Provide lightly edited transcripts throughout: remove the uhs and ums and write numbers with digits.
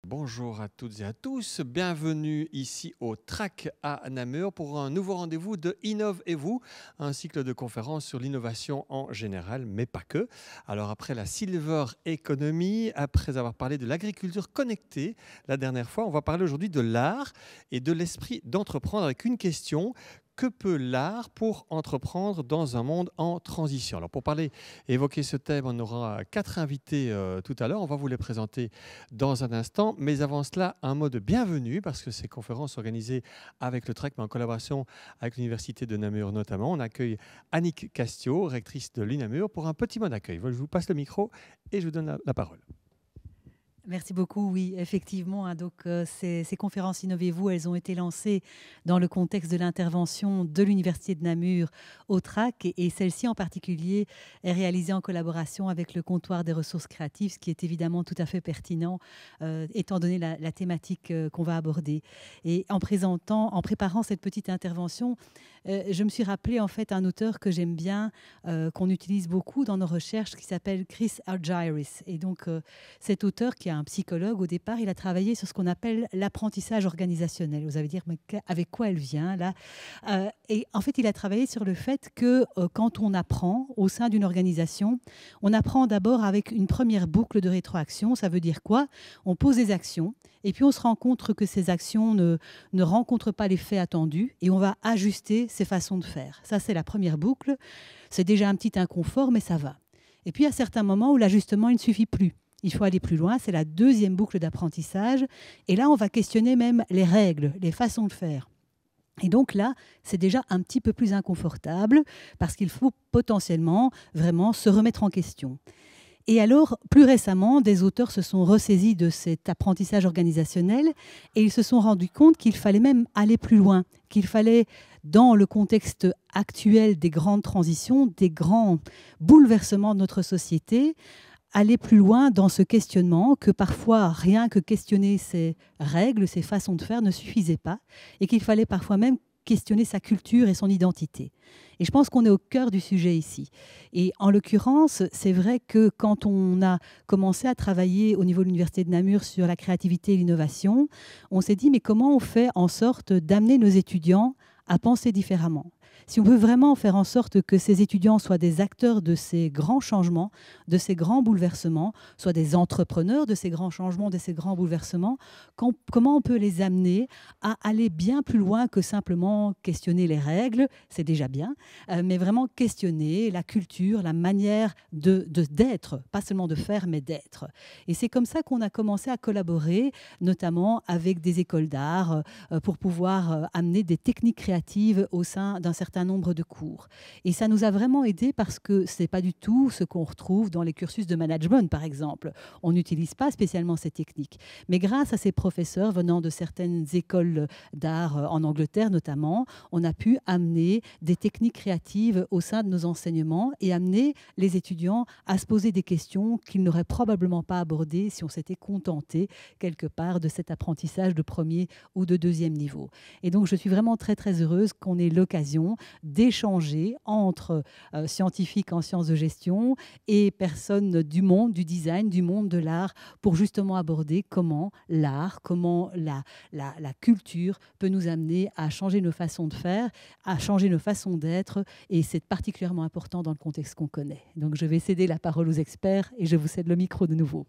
Bonjour à toutes et à tous, bienvenue ici au TRAC à Namur pour un nouveau rendez-vous de Innov et vous, un cycle de conférences sur l'innovation en général, mais pas que. Alors après la Silver Economy, après avoir parlé de l'agriculture connectée la dernière fois, on va parler aujourd'hui de l'art et de l'esprit d'entreprendre avec une question. Que peut l'art pour entreprendre dans un monde en transition? Alors pour parler, évoquer ce thème, on aura 4 invités tout à l'heure. On va vous les présenter dans un instant. Mais avant cela, un mot de bienvenue parce que ces conférences organisées avec le TRAC, mais en collaboration avec l'Université de Namur notamment. On accueille Annick Castio, rectrice de l'UNAMUR, pour un petit mot d'accueil. Je vous passe le micro et je vous donne la parole. Merci beaucoup. Oui, effectivement. Ces conférences Innovez-vous, elles ont été lancées dans le contexte de l'intervention de l'Université de Namur au TRAC. Et celle-ci en particulier est réalisée en collaboration avec le comptoir des ressources créatives, ce qui est évidemment tout à fait pertinent, étant donné la thématique qu'on va aborder. Et en préparant cette petite intervention, je me suis rappelé en fait un auteur que j'aime bien, qu'on utilise beaucoup dans nos recherches, qui s'appelle Chris Argyris. Et donc, cet auteur, qui est un psychologue au départ, il a travaillé sur ce qu'on appelle l'apprentissage organisationnel. Vous allez dire, mais avec quoi elle vient là? Et en fait, il a travaillé sur le fait que quand on apprend au sein d'une organisation, on apprend d'abord avec une première boucle de rétroaction. Ça veut dire quoi? On pose des actions et puis on se rend compte que ces actions ne rencontrent pas l'effet attendu et on va ajuster ses façons de faire. Ça, c'est la première boucle. C'est déjà un petit inconfort, mais ça va. Et puis, à certains moments où l'ajustement, il ne suffit plus. Il faut aller plus loin, c'est la deuxième boucle d'apprentissage. Et là, on va questionner même les règles, les façons de faire. Et donc là, c'est déjà un petit peu plus inconfortable parce qu'il faut potentiellement vraiment se remettre en question. Et alors, plus récemment, des auteurs se sont ressaisis de cet apprentissage organisationnel et ils se sont rendus compte qu'il fallait même aller plus loin, qu'il fallait, dans le contexte actuel des grandes transitions, des grands bouleversements de notre société, aller plus loin dans ce questionnement, que parfois rien que questionner ses règles, ses façons de faire ne suffisait pas, et qu'il fallait parfois même questionner sa culture et son identité. Et je pense qu'on est au cœur du sujet ici. Et en l'occurrence, c'est vrai que quand on a commencé à travailler au niveau de l'Université de Namur sur la créativité et l'innovation, on s'est dit, mais comment on fait en sorte d'amener nos étudiants à penser différemment? Si on veut vraiment faire en sorte que ces étudiants soient des acteurs de ces grands changements, de ces grands bouleversements, soient des entrepreneurs de ces grands changements, de ces grands bouleversements, comment on peut les amener à aller bien plus loin que simplement questionner les règles, c'est déjà bien, mais vraiment questionner la culture, la manière d'être, pas seulement de faire, mais d'être. Et c'est comme ça qu'on a commencé à collaborer, notamment avec des écoles d'art, pour pouvoir amener des techniques créatives au sein d'un certain nombre de cours. Et ça nous a vraiment aidé parce que ce n'est pas du tout ce qu'on retrouve dans les cursus de management, par exemple. On n'utilise pas spécialement ces techniques. Mais grâce à ces professeurs venant de certaines écoles d'art en Angleterre notamment, on a pu amener des techniques créatives au sein de nos enseignements et amener les étudiants à se poser des questions qu'ils n'auraient probablement pas abordées si on s'était contenté quelque part de cet apprentissage de premier ou de deuxième niveau. Et donc, je suis vraiment très, très heureuse qu'on ait l'occasion d'échanger entre scientifiques en sciences de gestion et personnes du monde du design, du monde de l'art, pour justement aborder comment l'art, comment la culture peut nous amener à changer nos façons de faire, à changer nos façons d'être, et c'est particulièrement important dans le contexte qu'on connaît. Donc je vais céder la parole aux experts et je vous cède le micro de nouveau.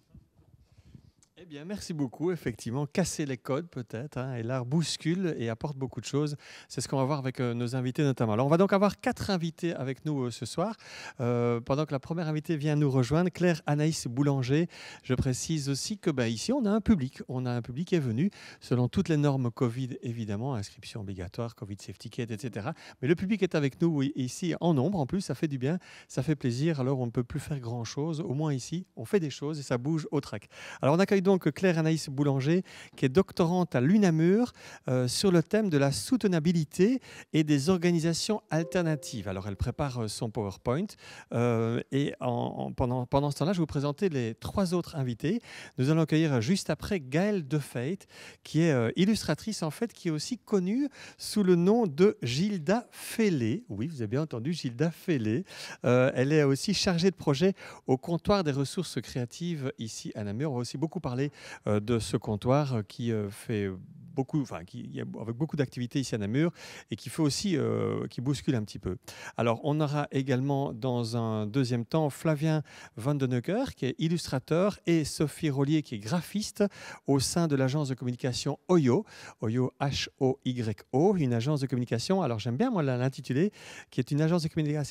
Eh bien, merci beaucoup. Effectivement, casser les codes peut-être, hein, et l'art bouscule et apporte beaucoup de choses. C'est ce qu'on va voir avec nos invités notamment. Alors, on va donc avoir 4 invités avec nous ce soir. Pendant que la première invitée vient nous rejoindre, Claire Anaïs Boulanger. Je précise aussi que ici, on a un public. On a un public qui est venu selon toutes les normes Covid, évidemment, inscription obligatoire, Covid Safety Kit, etc. Mais le public est avec nous ici en nombre. En plus, ça fait du bien, ça fait plaisir. Alors, on ne peut plus faire grand-chose. Au moins ici, on fait des choses et ça bouge au TRAC. Alors, on accueille donc Claire Anaïs Boulanger, qui est doctorante à l'UNAMUR sur le thème de la soutenabilité et des organisations alternatives. Alors, elle prépare son PowerPoint et pendant ce temps-là, je vais vous présenter les 3 autres invités. Nous allons accueillir juste après Gaëlle Defeit, qui est illustratrice en fait, qui est aussi connue sous le nom de Gilda Fellé. Oui, vous avez bien entendu, Gilda Fellé. Elle est aussi chargée de projet au comptoir des ressources créatives ici à Namur. On va aussi beaucoup parler parler de ce comptoir qui fait avec beaucoup d'activités ici à Namur et qui fait aussi, qui bouscule un petit peu. Alors, on aura également dans un deuxième temps Flavien Vandeneucker, qui est illustrateur, et Sophie Rollier, qui est graphiste au sein de l'agence de communication Oyo, Oyo H-O-Y-O, une agence de communication, alors j'aime bien moi l'intitulé, qui est une agence de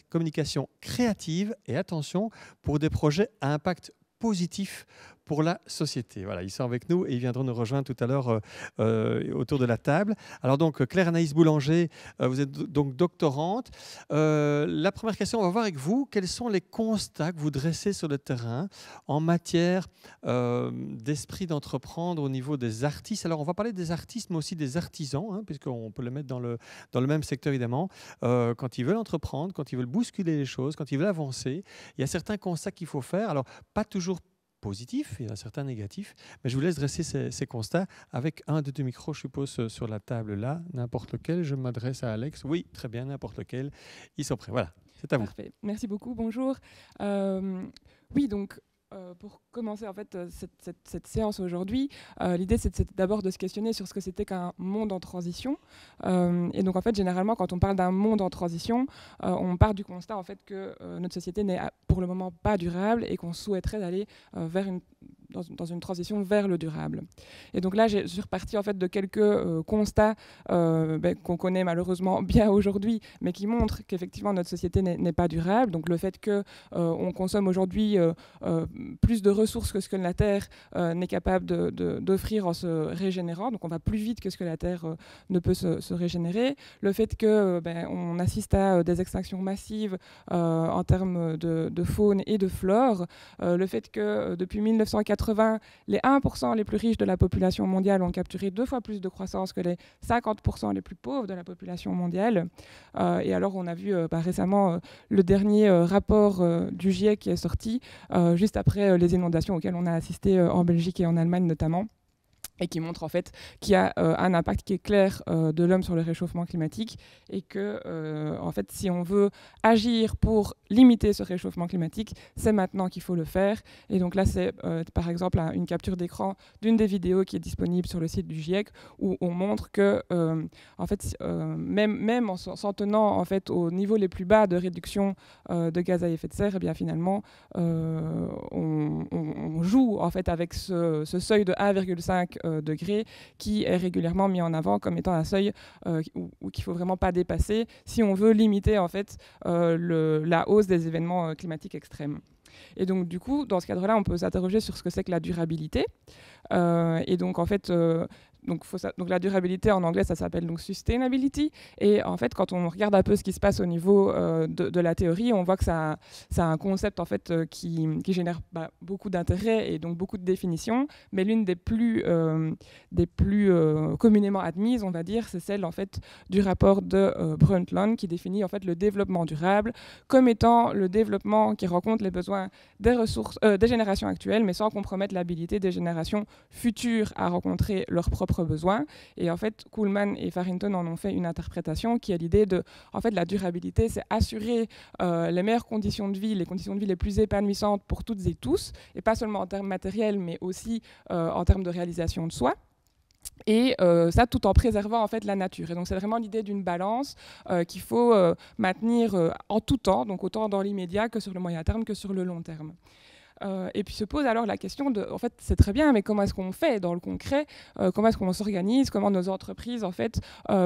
communication créative et attention, pour des projets à impact positif pour la société. Voilà, ils sont avec nous et ils viendront nous rejoindre tout à l'heure autour de la table. Alors donc, Claire-Anaïs Boulanger, vous êtes donc doctorante. La première question, on va voir avec vous, quels sont les constats que vous dressez sur le terrain en matière d'esprit d'entreprendre au niveau des artistes. Alors, on va parler des artistes, mais aussi des artisans, hein, puisqu'on peut les mettre dans le même secteur, évidemment. Quand ils veulent entreprendre, quand ils veulent bousculer les choses, quand ils veulent avancer, il y a certains constats qu'il faut faire. Alors, pas toujours positifs, il y en a certains négatifs, mais je vous laisse dresser ces constats avec un de deux micros, je suppose, sur la table là, n'importe lequel. Je m'adresse à Alex. Oui, très bien, n'importe lequel. Ils sont prêts. Voilà, c'est à vous. Parfait. Merci beaucoup. Bonjour. Oui, donc pour commencer en fait cette séance aujourd'hui, l'idée c'était d'abord de se questionner sur ce que c'était qu'un monde en transition. Et donc en fait généralement quand on parle d'un monde en transition, on part du constat en fait que notre société n'est pour le moment pas durable et qu'on souhaiterait aller dans une transition vers le durable. Et donc là, je suis repartie en fait de quelques constats qu'on connaît malheureusement bien aujourd'hui, mais qui montrent qu'effectivement notre société n'est pas durable. Donc le fait qu'on consomme aujourd'hui plus de ressources que ce que la Terre n'est capable d'offrir en se régénérant. Donc on va plus vite que ce que la Terre ne peut se régénérer. Le fait qu'on assiste à des extinctions massives en termes de faune et de flore. Le fait que depuis 1980, les 1% les plus riches de la population mondiale ont capturé 2 fois plus de croissance que les 50% les plus pauvres de la population mondiale. Et alors, on a vu récemment le dernier rapport du GIEC qui est sorti juste après les inondations auxquelles on a assisté en Belgique et en Allemagne notamment, et qui montre en fait qu'il y a un impact qui est clair de l'homme sur le réchauffement climatique et que en fait si on veut agir pour limiter ce réchauffement climatique, c'est maintenant qu'il faut le faire. Et donc là c'est par exemple une capture d'écran d'une des vidéos qui est disponible sur le site du GIEC où on montre que en fait même en s'en tenant en fait aux niveaux les plus bas de réduction de gaz à effet de serre, et bien finalement on joue en fait avec ce seuil de 1,5 degrés qui est régulièrement mis en avant comme étant un seuil qu'il ne faut vraiment pas dépasser si on veut limiter en fait la hausse des événements climatiques extrêmes. Et donc du coup, dans ce cadre-là, on peut s'interroger sur ce que c'est que la durabilité. Et donc en fait, donc la durabilité en anglais, ça s'appelle donc sustainability. Et en fait, quand on regarde un peu ce qui se passe au niveau de la théorie, on voit que ça a un concept en fait qui génère beaucoup d'intérêt et donc beaucoup de définitions. Mais l'une des plus communément admises, on va dire, c'est celle en fait du rapport de Brundtland qui définit en fait le développement durable comme étant le développement qui rencontre les besoins des générations actuelles, mais sans compromettre l'habilité des générations futures à rencontrer leurs propres besoins. Et en fait, Kuhlmann et Farrington en ont fait une interprétation qui est l'idée de, en fait, la durabilité, c'est assurer les meilleures conditions de vie, les conditions de vie les plus épanouissantes pour toutes et tous, et pas seulement en termes matériels, mais aussi en termes de réalisation de soi. Et ça tout en préservant en fait la nature. Et donc c'est vraiment l'idée d'une balance qu'il faut maintenir en tout temps, donc autant dans l'immédiat que sur le moyen terme que sur le long terme. Et puis se pose alors la question de, en fait, c'est très bien, mais comment est-ce qu'on fait dans le concret, comment est-ce qu'on s'organise, comment nos entreprises en fait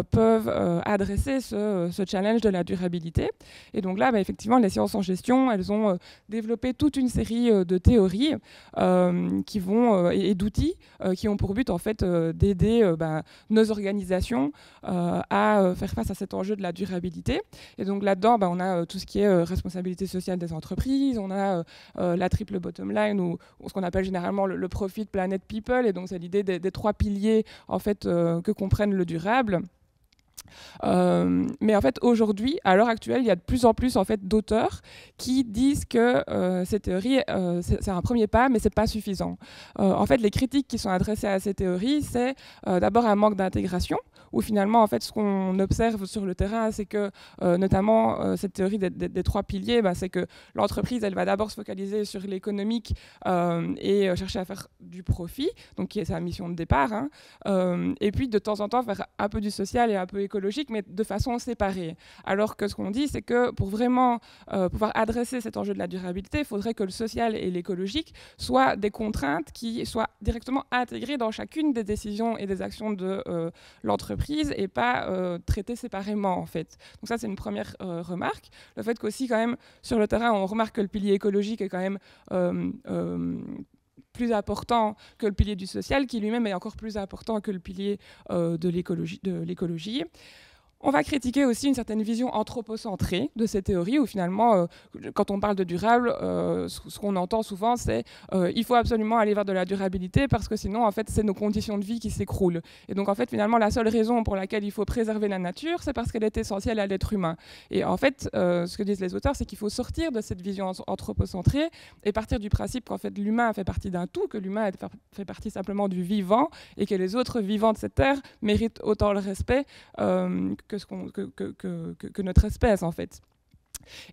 peuvent adresser ce challenge de la durabilité. Et donc là, effectivement, les sciences en gestion, elles ont développé toute une série de théories qui vont et d'outils qui ont pour but en fait d'aider nos organisations à faire face à cet enjeu de la durabilité. Et donc là-dedans, on a tout ce qui est responsabilité sociale des entreprises, on a la triple bottom line ou ce qu'on appelle généralement le profit, planet, people. Et donc c'est l'idée des 3 piliers en fait que comprennent le durable. Mais en fait aujourd'hui, à l'heure actuelle, il y a de plus en plus en fait d'auteurs qui disent que ces théories c'est un premier pas, mais c'est pas suffisant. En fait, les critiques qui sont adressées à ces théories, c'est d'abord un manque d'intégration, où finalement, en fait, ce qu'on observe sur le terrain, c'est que, notamment, cette théorie des 3 piliers, c'est que l'entreprise, elle va d'abord se focaliser sur l'économique et chercher à faire du profit, donc qui est sa mission de départ, hein, et puis de temps en temps faire un peu du social et un peu écologique, mais de façon séparée. Alors que ce qu'on dit, c'est que pour vraiment pouvoir adresser cet enjeu de la durabilité, il faudrait que le social et l'écologique soient des contraintes qui soient directement intégrées dans chacune des décisions et des actions de l'entreprise et pas traitées séparément, en fait. Donc ça, c'est une première remarque. Le fait qu'aussi, quand même, sur le terrain, on remarque que le pilier écologique est quand même plus important que le pilier du social, qui lui-même est encore plus important que le pilier de l'écologie. On va critiquer aussi une certaine vision anthropocentrée de ces théories, où finalement, quand on parle de durable, ce qu'on entend souvent, c'est il faut absolument aller vers de la durabilité, parce que sinon, en fait, c'est nos conditions de vie qui s'écroulent. Et donc, en fait, finalement, la seule raison pour laquelle il faut préserver la nature, c'est parce qu'elle est essentielle à l'être humain. Et en fait, ce que disent les auteurs, c'est qu'il faut sortir de cette vision anthropocentrée et partir du principe qu'en fait, l'humain fait partie d'un tout, que l'humain fait partie simplement du vivant, et que les autres vivants de cette terre méritent autant le respect que notre espèce, en fait.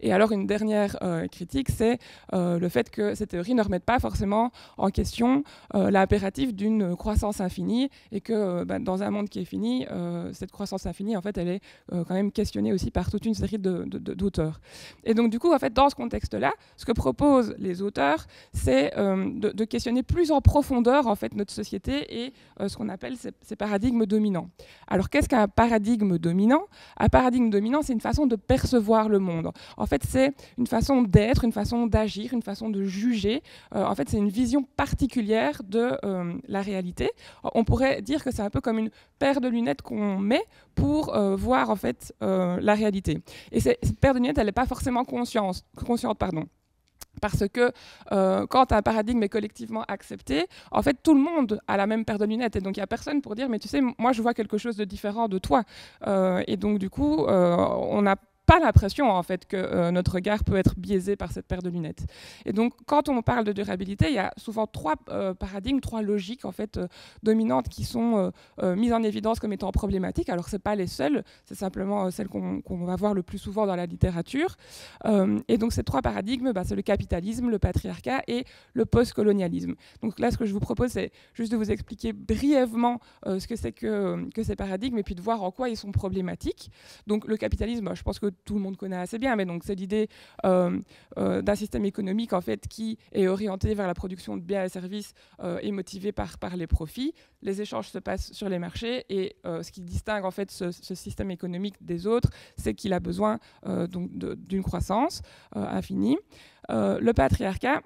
Et alors, une dernière critique, c'est le fait que ces théories ne remettent pas forcément en question l'impératif d'une croissance infinie, et que dans un monde qui est fini, cette croissance infinie, en fait, elle est quand même questionnée aussi par toute une série d'auteurs. Et donc, du coup, en fait, dans ce contexte-là, ce que proposent les auteurs, c'est de questionner plus en profondeur, en fait, notre société et ce qu'on appelle ces paradigmes dominants. Alors, qu'est-ce qu'un paradigme dominant ? Un paradigme dominant, c'est une façon de percevoir le monde. En fait, c'est une façon d'être, une façon d'agir, une façon de juger. En fait, c'est une vision particulière de la réalité. On pourrait dire que c'est un peu comme une paire de lunettes qu'on met pour voir en fait la réalité. Et cette paire de lunettes, elle n'est pas forcément consciente, parce que quand un paradigme est collectivement accepté, en fait, tout le monde a la même paire de lunettes. Et donc, il n'y a personne pour dire, mais tu sais, moi, je vois quelque chose de différent de toi. Et donc, du coup, on n'a pas l'impression en fait que notre regard peut être biaisé par cette paire de lunettes. Et donc quand on parle de durabilité, il y a souvent 3 paradigmes, 3 logiques en fait dominantes qui sont mises en évidence comme étant problématiques. Alors c'est pas les seules, c'est simplement celles qu'on va voir le plus souvent dans la littérature. Et donc ces 3 paradigmes, c'est le capitalisme, le patriarcat et le postcolonialisme. Donc là, ce que je vous propose, c'est juste de vous expliquer brièvement ce que c'est que ces paradigmes, et puis de voir en quoi ils sont problématiques. Donc le capitalisme, je pense que tout le monde connaît assez bien, mais donc c'est l'idée d'un système économique en fait qui est orienté vers la production de biens et services et motivé par les profits. Les échanges se passent sur les marchés, et ce qui distingue en fait ce système économique des autres, c'est qu'il a besoin d'une croissance infinie. Le patriarcat.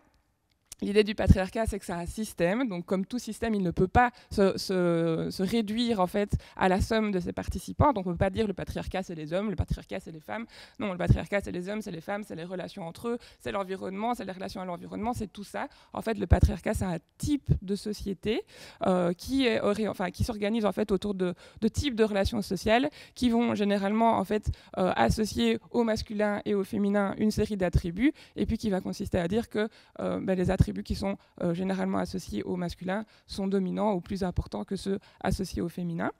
L'idée du patriarcat, c'est que c'est un système, donc comme tout système, il ne peut pas se réduire en fait à la somme de ses participants. Donc on ne peut pas dire le patriarcat c'est les hommes, le patriarcat c'est les femmes. Non, le patriarcat c'est les hommes, c'est les femmes, c'est les relations entre eux, c'est l'environnement, c'est les relations à l'environnement, c'est tout ça. En fait, le patriarcat c'est un type de société qui s'organise en fait autour de types de relations sociales qui vont généralement en fait associer au masculin et au féminin une série d'attributs, et puis qui va consister à dire que les attributs qui sont généralement associés au masculin sont dominants ou plus importants que ceux associés au féminin.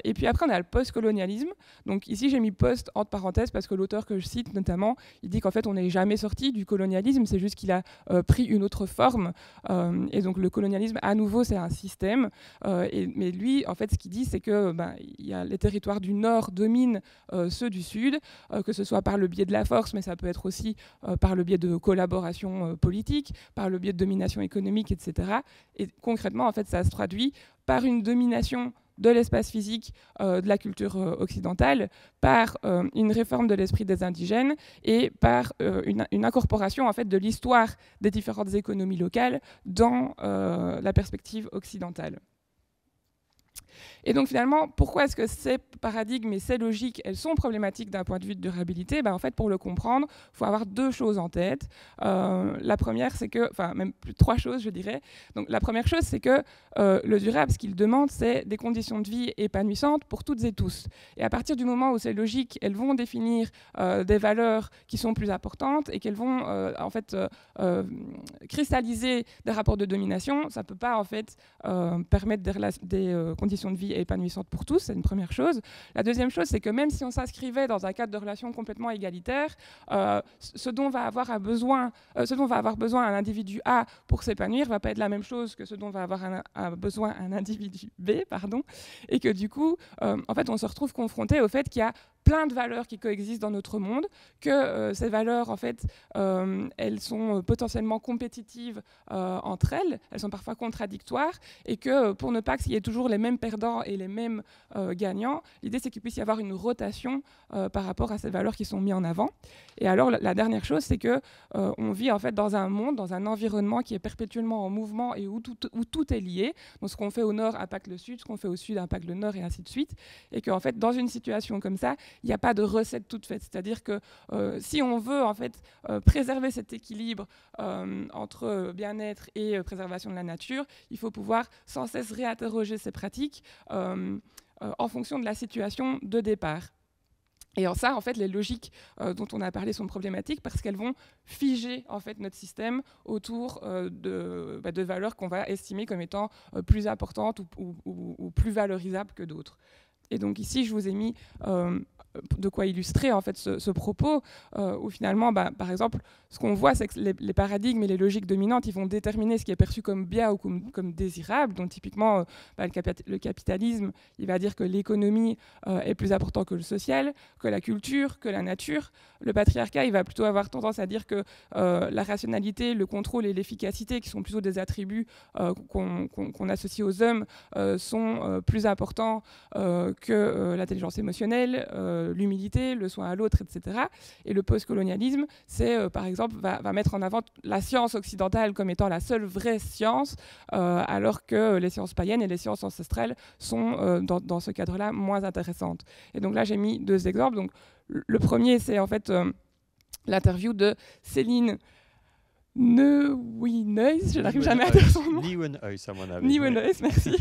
Et puis après, on a le post-colonialisme. Donc ici, j'ai mis post entre parenthèses parce que l'auteur que je cite notamment, il dit qu'en fait, on n'est jamais sorti du colonialisme, c'est juste qu'il a pris une autre forme. Et donc le colonialisme, à nouveau, c'est un système. Mais lui, en fait, ce qu'il dit, c'est que y a les territoires du Nord dominent ceux du Sud, que ce soit par le biais de la force, mais ça peut être aussi par le biais de collaboration politique, par le biais de domination économique, etc. Et concrètement, en fait, ça se traduit par une domination de l'espace physique de la culture occidentale, par une réforme de l'esprit des indigènes et par une incorporation en fait, de l'histoire des différentes économies locales dans la perspective occidentale. Et donc finalement, pourquoi est-ce que ces paradigmes et ces logiques, elles sont problématiques d'un point de vue de durabilité ? En fait, pour le comprendre, il faut avoir 2 choses en tête. La première, c'est que, enfin même plus 3 choses, je dirais. Donc la première chose, c'est que le durable, ce qu'il demande, c'est des conditions de vie épanouissantes pour toutes et tous. Et à partir du moment où ces logiques, elles vont définir des valeurs qui sont plus importantes et qu'elles vont en fait cristalliser des rapports de domination, ça ne peut pas en fait permettre des conditions conditions de vie épanouissantes pour tous, c'est une première chose. La deuxième chose, c'est que même si on s'inscrivait dans un cadre de relations complètement égalitaire, ce dont va avoir besoin un individu A pour s'épanouir va pas être la même chose que ce dont va avoir besoin un individu B, pardon, et que du coup, en fait, on se retrouve confronté au fait qu'il y a plein de valeurs qui coexistent dans notre monde, que ces valeurs, en fait, elles sont potentiellement compétitives entre elles, elles sont parfois contradictoires, et que pour ne pas qu'il y ait toujours les mêmes perdants et les mêmes gagnants, l'idée c'est qu'il puisse y avoir une rotation par rapport à ces valeurs qui sont mises en avant. Et alors la dernière chose, c'est que on vit en fait dans un monde, dans un environnement qui est perpétuellement en mouvement et où tout est lié. Donc ce qu'on fait au nord impacte le sud, ce qu'on fait au sud impacte le nord, et ainsi de suite. Et qu'en fait, dans une situation comme ça, il n'y a pas de recette toute faite. C'est-à-dire que si on veut en fait préserver cet équilibre entre bien-être et préservation de la nature, il faut pouvoir sans cesse réinterroger ces pratiques en fonction de la situation de départ. Et en ça, en fait, les logiques dont on a parlé sont problématiques parce qu'elles vont figer en fait notre système autour de valeurs qu'on va estimer comme étant plus importantes ou plus valorisables que d'autres. Et donc ici, je vous ai mis de quoi illustrer en fait ce propos, où finalement, par exemple, ce qu'on voit, c'est que les paradigmes et les logiques dominantes, ils vont déterminer ce qui est perçu comme bien ou comme désirable. Donc typiquement, le capitalisme, il va dire que l'économie est plus important que le social, que la culture, que la nature. Le patriarcat, il va plutôt avoir tendance à dire que la rationalité, le contrôle et l'efficacité, qui sont plutôt des attributs qu'on associe aux hommes, sont plus importants que l'intelligence émotionnelle, l'humilité, le soin à l'autre, etc. Et le post-colonialisme, c'est, par exemple, va mettre en avant la science occidentale comme étant la seule vraie science, alors que les sciences païennes et les sciences ancestrales sont, dans ce cadre-là, moins intéressantes. Et donc là, j'ai mis 2 exemples. Donc, le premier, c'est en fait l'interview de Céline Nieuwenhuis, je n'arrive jamais à dire son nom. Nieuwenhuis, à mon avis. Nieuwenhuis, merci.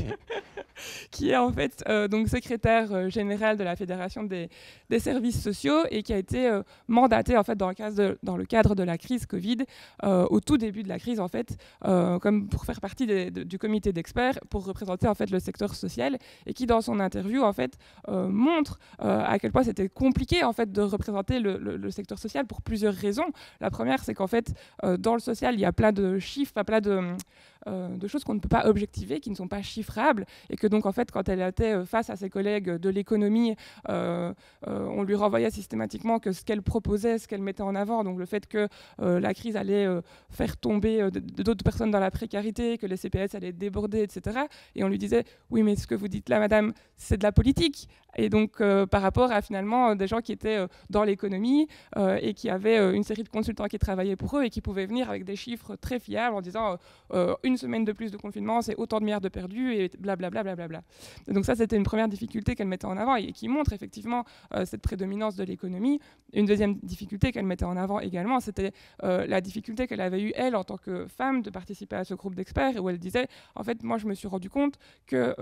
Qui est en fait donc secrétaire général de la Fédération des services sociaux et qui a été mandaté en fait dans le cadre de la crise Covid, au tout début de la crise en fait, comme pour faire partie du comité d'experts pour représenter en fait le secteur social, et qui dans son interview en fait montre à quel point c'était compliqué en fait de représenter le secteur social pour plusieurs raisons. La première, c'est qu'en fait dans le social, il y a plein de chiffres, plein de choses qu'on ne peut pas objectiver, qui ne sont pas chiffrables, et que donc en fait quand elle était face à ses collègues de l'économie, on lui renvoyait systématiquement que ce qu'elle proposait, ce qu'elle mettait en avant, donc le fait que la crise allait faire tomber d'autres personnes dans la précarité, que les CPS allaient déborder, etc. Et on lui disait oui, mais ce que vous dites là, madame, c'est de la politique. Et donc par rapport à finalement des gens qui étaient dans l'économie et qui avaient une série de consultants qui travaillaient pour eux et qui pouvaient venir avec des chiffres très fiables en disant une semaine de plus de confinement, c'est autant de milliards de perdus et blablabla. Bla. Donc ça, c'était une première difficulté qu'elle mettait en avant et qui montre effectivement cette prédominance de l'économie. Une deuxième difficulté qu'elle mettait en avant également, c'était la difficulté qu'elle avait eue, elle, en tant que femme, de participer à ce groupe d'experts, où elle disait, en fait, moi, je me suis rendu compte que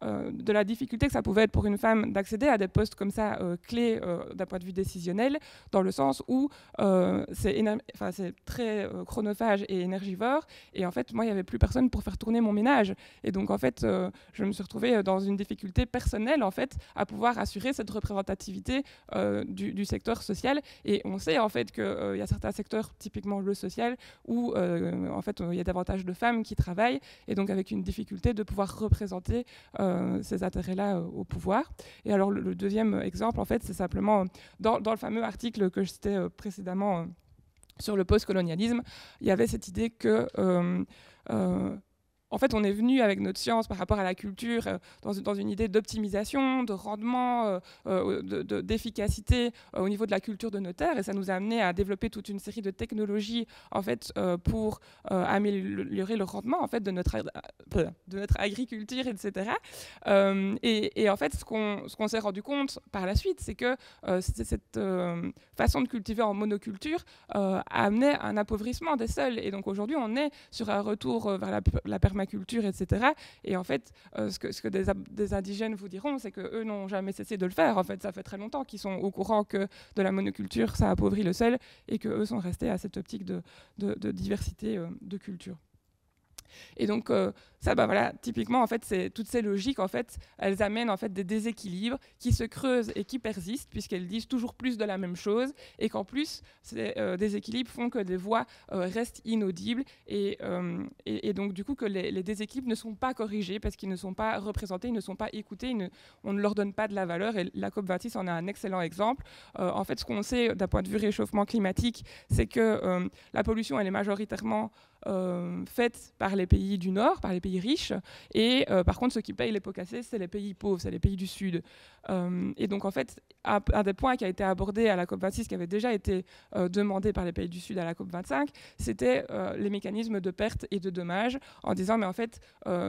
de la difficulté que ça pouvait être pour une femme d'accéder à des postes comme ça clés d'un point de vue décisionnel, dans le sens où c'est très chronophage et énergivore, et en fait moi il n'y avait plus personne pour faire tourner mon ménage, et donc en fait je me suis retrouvée dans une difficulté personnelle en fait à pouvoir assurer cette représentativité du secteur social. Et on sait en fait qu'il y a certains secteurs, typiquement le social, où en fait il y a davantage de femmes qui travaillent, et donc avec une difficulté de pouvoir représenter ces intérêts-là au pouvoir. Et alors le deuxième exemple, en fait, c'est simplement dans le fameux article que je citais précédemment sur le post-colonialisme, il y avait cette idée que en fait, on est venu avec notre science par rapport à la culture dans une idée d'optimisation, de rendement, d'efficacité au niveau de la culture de nos terres, et ça nous a amené à développer toute une série de technologies en fait pour améliorer le rendement en fait de notre agriculture, etc. Et en fait, ce qu'on s'est rendu compte par la suite, c'est que cette façon de cultiver en monoculture a amené un appauvrissement des sols, et donc aujourd'hui, on est sur un retour vers la permaculture, etc. Et en fait, ce que des indigènes vous diront, c'est qu'eux n'ont jamais cessé de le faire. En fait, ça fait très longtemps qu'ils sont au courant que de la monoculture, ça appauvrit le sol, et qu'eux sont restés à cette optique de diversité de culture. Et donc ça, voilà, typiquement, en fait, toutes ces logiques, en fait, elles amènent en fait des déséquilibres qui se creusent et qui persistent, puisqu'elles disent toujours plus de la même chose, et qu'en plus, ces déséquilibres font que des voix restent inaudibles, et donc du coup que les déséquilibres ne sont pas corrigés, parce qu'ils ne sont pas représentés, ils ne sont pas écoutés, on ne leur donne pas de la valeur, et la COP26 en a un excellent exemple. En fait, ce qu'on sait d'un point de vue réchauffement climatique, c'est que la pollution, elle est majoritairement faite par les pays du Nord, par les pays riches, et par contre, ceux qui payent les pots cassés, c'est les pays pauvres, c'est les pays du Sud. Et donc, en fait, un des points qui a été abordé à la COP26, qui avait déjà été demandé par les pays du Sud à la COP25, c'était les mécanismes de perte et de dommages, en disant, mais en fait,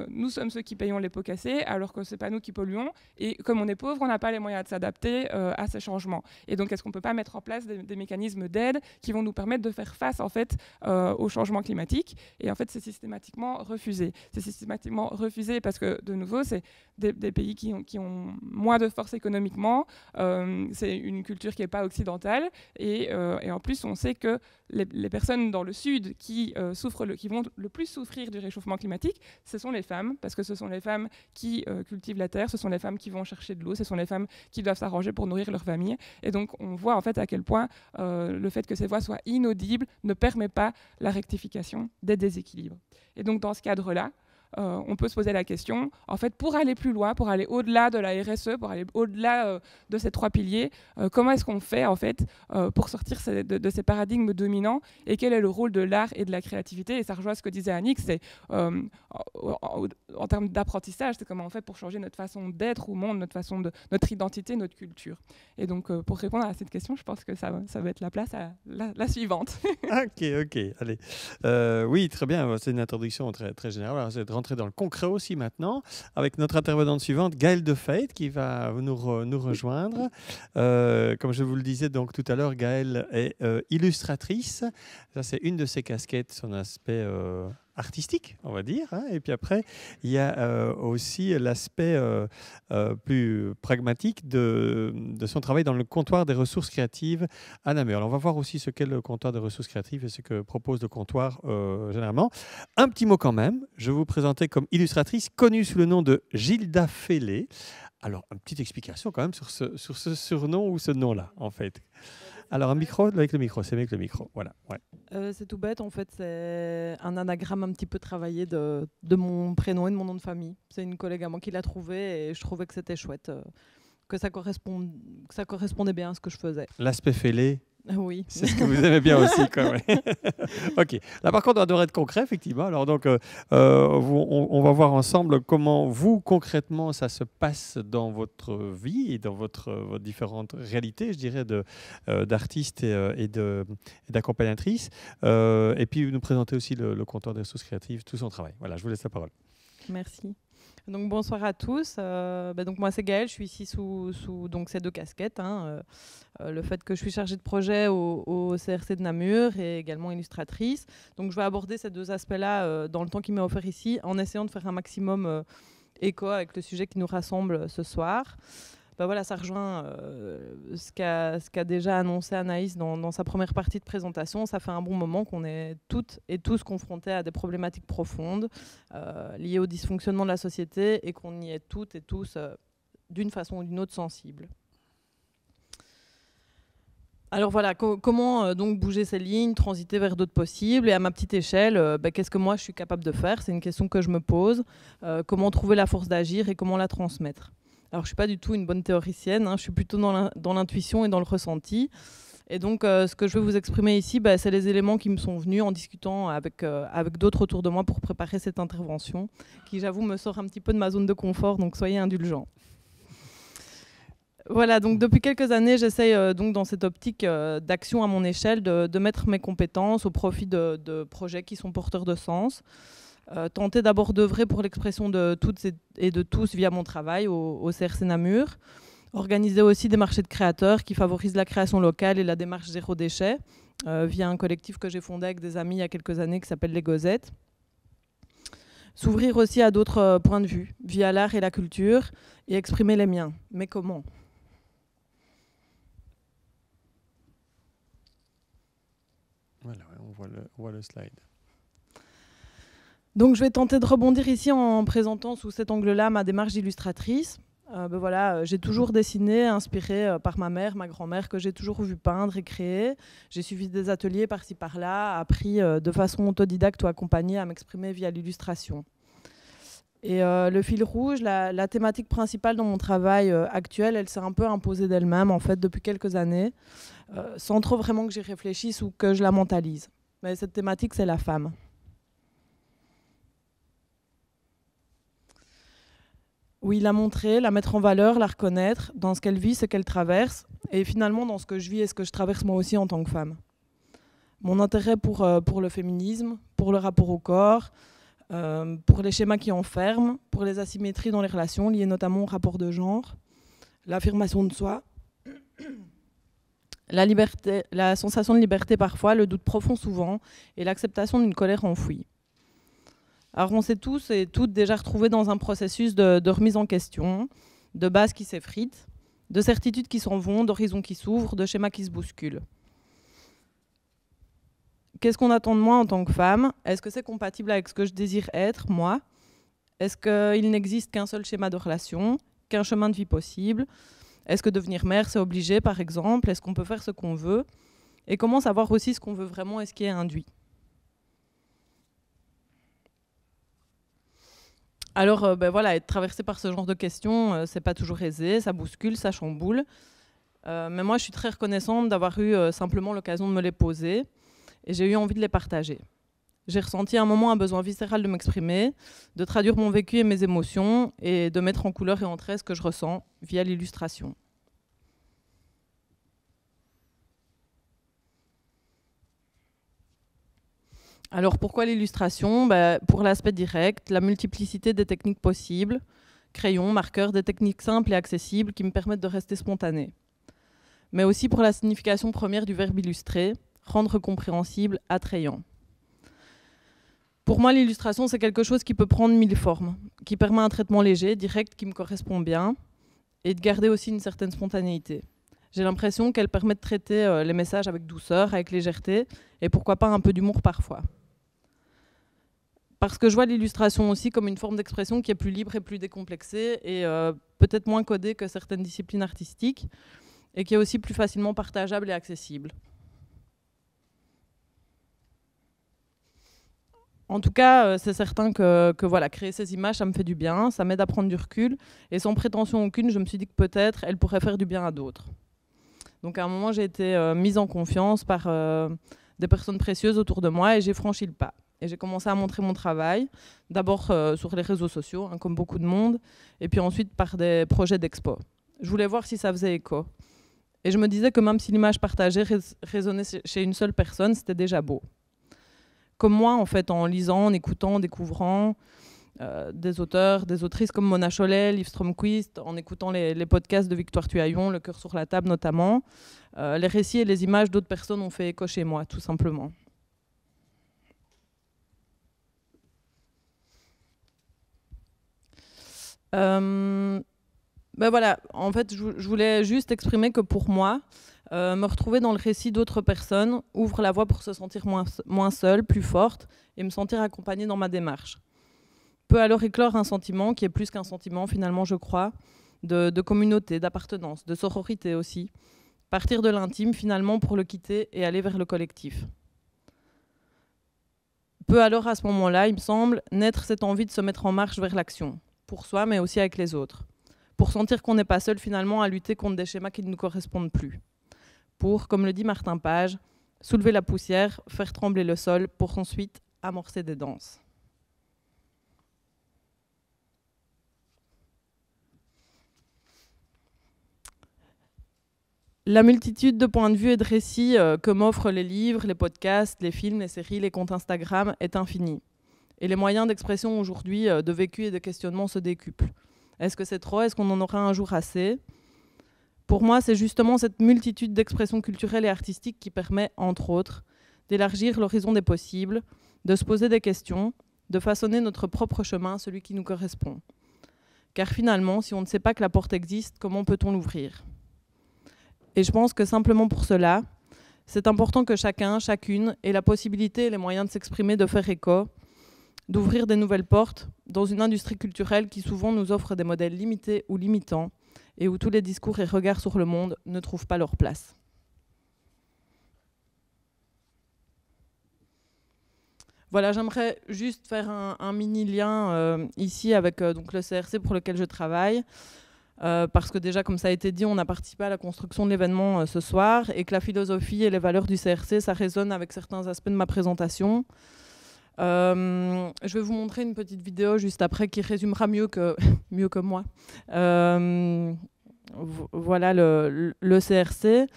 nous sommes ceux qui payons les pots cassés, alors que ce n'est pas nous qui polluons, et comme on est pauvre, on n'a pas les moyens de s'adapter à ces changements. Et donc, est-ce qu'on ne peut pas mettre en place des mécanismes d'aide qui vont nous permettre de faire face, en fait, au changement climatique? Et en fait, c'est systématiquement refusé. C'est systématiquement refusé parce que, de nouveau, c'est des pays qui ont moins de force économiquement. C'est une culture qui n'est pas occidentale. Et en plus, on sait que les personnes dans le Sud qui vont le plus souffrir du réchauffement climatique, ce sont les femmes, parce que ce sont les femmes qui cultivent la terre, ce sont les femmes qui vont chercher de l'eau, ce sont les femmes qui doivent s'arranger pour nourrir leur famille. Et donc, on voit en fait à quel point le fait que ces voix soient inaudibles ne permet pas la rectification des déséquilibres. Et donc, dans ce cadre-là, on peut se poser la question, en fait, pour aller plus loin, pour aller au-delà de la RSE, pour aller au-delà de ces 3 piliers, comment est-ce qu'on fait, en fait, pour sortir de ces paradigmes dominants, et quel est le rôle de l'art et de la créativité? Et ça rejoint ce que disait Annick, c'est en termes d'apprentissage, c'est comment on fait pour changer notre façon d'être au monde, notre identité, notre culture. Et donc, pour répondre à cette question, je pense que ça va être la place à la suivante. Ok, allez. Oui, très bien, c'est une introduction très, très générale. Alors, c'est de rentrer dans le concret aussi maintenant, avec notre intervenante suivante, Gaëlle Defeit, qui va nous rejoindre. Comme je vous le disais donc tout à l'heure, Gaëlle est illustratrice. Ça, c'est une de ses casquettes, son aspect artistique, on va dire. Hein. Et puis après, il y a aussi l'aspect plus pragmatique de son travail dans le comptoir des ressources créatives à Namur. Alors, on va voir aussi ce qu'est le comptoir des ressources créatives et ce que propose le comptoir généralement. Un petit mot quand même. Je vais vous présenter comme illustratrice connue sous le nom de Gilda Fellé. Alors, une petite explication quand même sur ce surnom ou ce nom-là, en fait. Alors, un micro, avec le micro, c'est mieux que le micro. Voilà, ouais. C'est tout bête, en fait, c'est un anagramme un petit peu travaillé de mon prénom et de mon nom de famille. C'est une collègue à moi qui l'a trouvé et je trouvais que c'était chouette, que ça correspondait bien à ce que je faisais. L'aspect fêlé. Oui. C'est ce que vous aimez bien aussi, quand même. Ok. Là, par contre, on doit être concret, effectivement. Alors, donc, on va voir ensemble comment vous, concrètement, ça se passe dans votre vie et dans vos différentes réalités, je dirais, d'artistes et d'accompagnatrices. Et puis, nous présenter aussi le comptoir des ressources créatives, tout son travail. Voilà, je vous laisse la parole. Merci. Donc bonsoir à tous. Donc moi c'est Gaëlle, je suis ici sous donc ces 2 casquettes. Hein. Le fait que je suis chargée de projet au CRC de Namur et également illustratrice. Donc je vais aborder ces 2 aspects-là dans le temps qui m'est offert ici, en essayant de faire un maximum écho avec le sujet qui nous rassemble ce soir. Voilà, ça rejoint ce qu'a déjà annoncé Anaïs dans sa première partie de présentation. Ça fait un bon moment qu'on est toutes et tous confrontés à des problématiques profondes liées au dysfonctionnement de la société et qu'on y est toutes et tous d'une façon ou d'une autre sensibles. Alors voilà, comment donc bouger ces lignes, transiter vers d'autres possibles et à ma petite échelle, qu'est-ce que moi je suis capable de faire? C'est une question que je me pose. Comment trouver la force d'agir et comment la transmettre? Alors, je ne suis pas du tout une bonne théoricienne, hein, je suis plutôt dans l'intuition et dans le ressenti. Et donc, ce que je veux vous exprimer ici, c'est les éléments qui me sont venus en discutant avec d'autres autour de moi pour préparer cette intervention, qui, j'avoue, me sort un petit peu de ma zone de confort, donc soyez indulgents. Voilà, donc depuis quelques années, j'essaye donc dans cette optique d'action à mon échelle de mettre mes compétences au profit de projets qui sont porteurs de sens. Tenter d'abord d'œuvrer pour l'expression de toutes et de tous via mon travail au CRC Namur. Organiser aussi des marchés de créateurs qui favorisent la création locale et la démarche zéro déchet via un collectif que j'ai fondé avec des amis il y a quelques années qui s'appelle Les Gozettes. S'ouvrir aussi à d'autres points de vue via l'art et la culture et exprimer les miens. Mais comment ? Voilà, on voit le slide. Donc je vais tenter de rebondir ici en présentant sous cet angle-là ma démarche d'illustratrice. Voilà, j'ai toujours dessiné, inspirée par ma mère, ma grand-mère, que j'ai toujours vu peindre et créer. J'ai suivi des ateliers par-ci par-là, appris de façon autodidacte ou accompagnée à m'exprimer via l'illustration. Et le fil rouge, la thématique principale dans mon travail actuel, elle s'est un peu imposée d'elle-même en fait depuis quelques années, sans trop vraiment que j'y réfléchisse ou que je la mentalise. Mais cette thématique, c'est la femme. Oui, la montrer, la mettre en valeur, la reconnaître dans ce qu'elle vit, ce qu'elle traverse, et finalement dans ce que je vis et ce que je traverse moi aussi en tant que femme. Mon intérêt pour le féminisme, pour le rapport au corps, pour les schémas qui enferment, pour les asymétries dans les relations, liées notamment au rapport de genre, l'affirmation de soi, la liberté, la sensation de liberté parfois, le doute profond souvent, et l'acceptation d'une colère enfouie. Alors on s'est tous et toutes déjà retrouvés dans un processus de remise en question, de bases qui s'effritent, de certitudes qui s'en vont, d'horizons qui s'ouvrent, de schémas qui se bousculent. Qu'est-ce qu'on attend de moi en tant que femme? Est-ce que c'est compatible avec ce que je désire être, moi? Est-ce qu'il n'existe qu'un seul schéma de relation, qu'un chemin de vie possible? Est-ce que devenir mère, c'est obligé, par exemple? Est-ce qu'on peut faire ce qu'on veut? Et comment savoir aussi ce qu'on veut vraiment et ce qui est induit? Alors, voilà, être traversé par ce genre de questions, c'est pas toujours aisé, ça bouscule, ça chamboule. Mais moi, je suis très reconnaissante d'avoir eu simplement l'occasion de me les poser et j'ai eu envie de les partager. J'ai ressenti à un moment un besoin viscéral de m'exprimer, de traduire mon vécu et mes émotions et de mettre en couleur et en traits ce que je ressens via l'illustration. Alors pourquoi l'illustration? Pour l'aspect direct, la multiplicité des techniques possibles, crayon, marqueur, des techniques simples et accessibles qui me permettent de rester spontanée. Mais aussi pour la signification première du verbe illustrer, rendre compréhensible, attrayant. Pour moi, l'illustration, c'est quelque chose qui peut prendre 1000 formes, qui permet un traitement léger, direct, qui me correspond bien, et de garder aussi une certaine spontanéité. J'ai l'impression qu'elle permet de traiter les messages avec douceur, avec légèreté, et pourquoi pas un peu d'humour parfois. Parce que je vois l'illustration aussi comme une forme d'expression qui est plus libre et plus décomplexée, et peut-être moins codée que certaines disciplines artistiques, et qui est aussi plus facilement partageable et accessible. En tout cas, c'est certain que voilà, créer ces images, ça me fait du bien, ça m'aide à prendre du recul, et sans prétention aucune, je me suis dit que peut-être elle pourrait faire du bien à d'autres. Donc à un moment, j'ai été mise en confiance par des personnes précieuses autour de moi, et j'ai franchi le pas. Et j'ai commencé à montrer mon travail, d'abord sur les réseaux sociaux, comme beaucoup de monde, et puis ensuite par des projets d'expo. Je voulais voir si ça faisait écho. Et je me disais que même si l'image partagée résonnait chez une seule personne, c'était déjà beau. Comme moi, en fait, en lisant, en écoutant, en découvrant des auteurs, des autrices comme Mona Chollet, Liv Stromquist, en écoutant les podcasts de Victoire Tuaillon, Le cœur sur la table notamment, les récits et les images d'autres personnes ont fait écho chez moi, tout simplement. Voilà, en fait, je voulais juste exprimer que pour moi, me retrouver dans le récit d'autres personnes ouvre la voie pour se sentir moins seule, plus forte, et me sentir accompagnée dans ma démarche. Peut alors éclore un sentiment qui est plus qu'un sentiment, finalement, je crois, de communauté, d'appartenance, de sororité aussi. Partir de l'intime, finalement, pour le quitter et aller vers le collectif. Peut alors, à ce moment-là, il me semble, naître cette envie de se mettre en marche vers l'action, pour soi, mais aussi avec les autres. Pour sentir qu'on n'est pas seul, finalement, à lutter contre des schémas qui ne nous correspondent plus. Pour, comme le dit Martin Page, soulever la poussière, faire trembler le sol, pour ensuite amorcer des danses. La multitude de points de vue et de récits que m'offrent les livres, les podcasts, les films, les séries, les comptes Instagram est infinie. Et les moyens d'expression aujourd'hui, de vécu et de questionnement se décuplent. Est-ce que c'est trop? Est-ce qu'on en aura un jour assez? Pour moi, c'est justement cette multitude d'expressions culturelles et artistiques qui permet, entre autres, d'élargir l'horizon des possibles, de se poser des questions, de façonner notre propre chemin, celui qui nous correspond. Car finalement, si on ne sait pas que la porte existe, comment peut-on l'ouvrir? Et je pense que simplement pour cela, c'est important que chacun, chacune ait la possibilité et les moyens de s'exprimer, de faire écho, d'ouvrir des nouvelles portes dans une industrie culturelle qui souvent nous offre des modèles limités ou limitants et où tous les discours et regards sur le monde ne trouvent pas leur place. Voilà, j'aimerais juste faire un mini lien ici avec donc le CRC pour lequel je travaille. Parce que déjà, comme ça a été dit, on a participé à la construction de l'événement ce soir et que la philosophie et les valeurs du CRC, ça résonne avec certains aspects de ma présentation. Je vais vous montrer une petite vidéo juste après qui résumera mieux que moi. Voilà le CRC.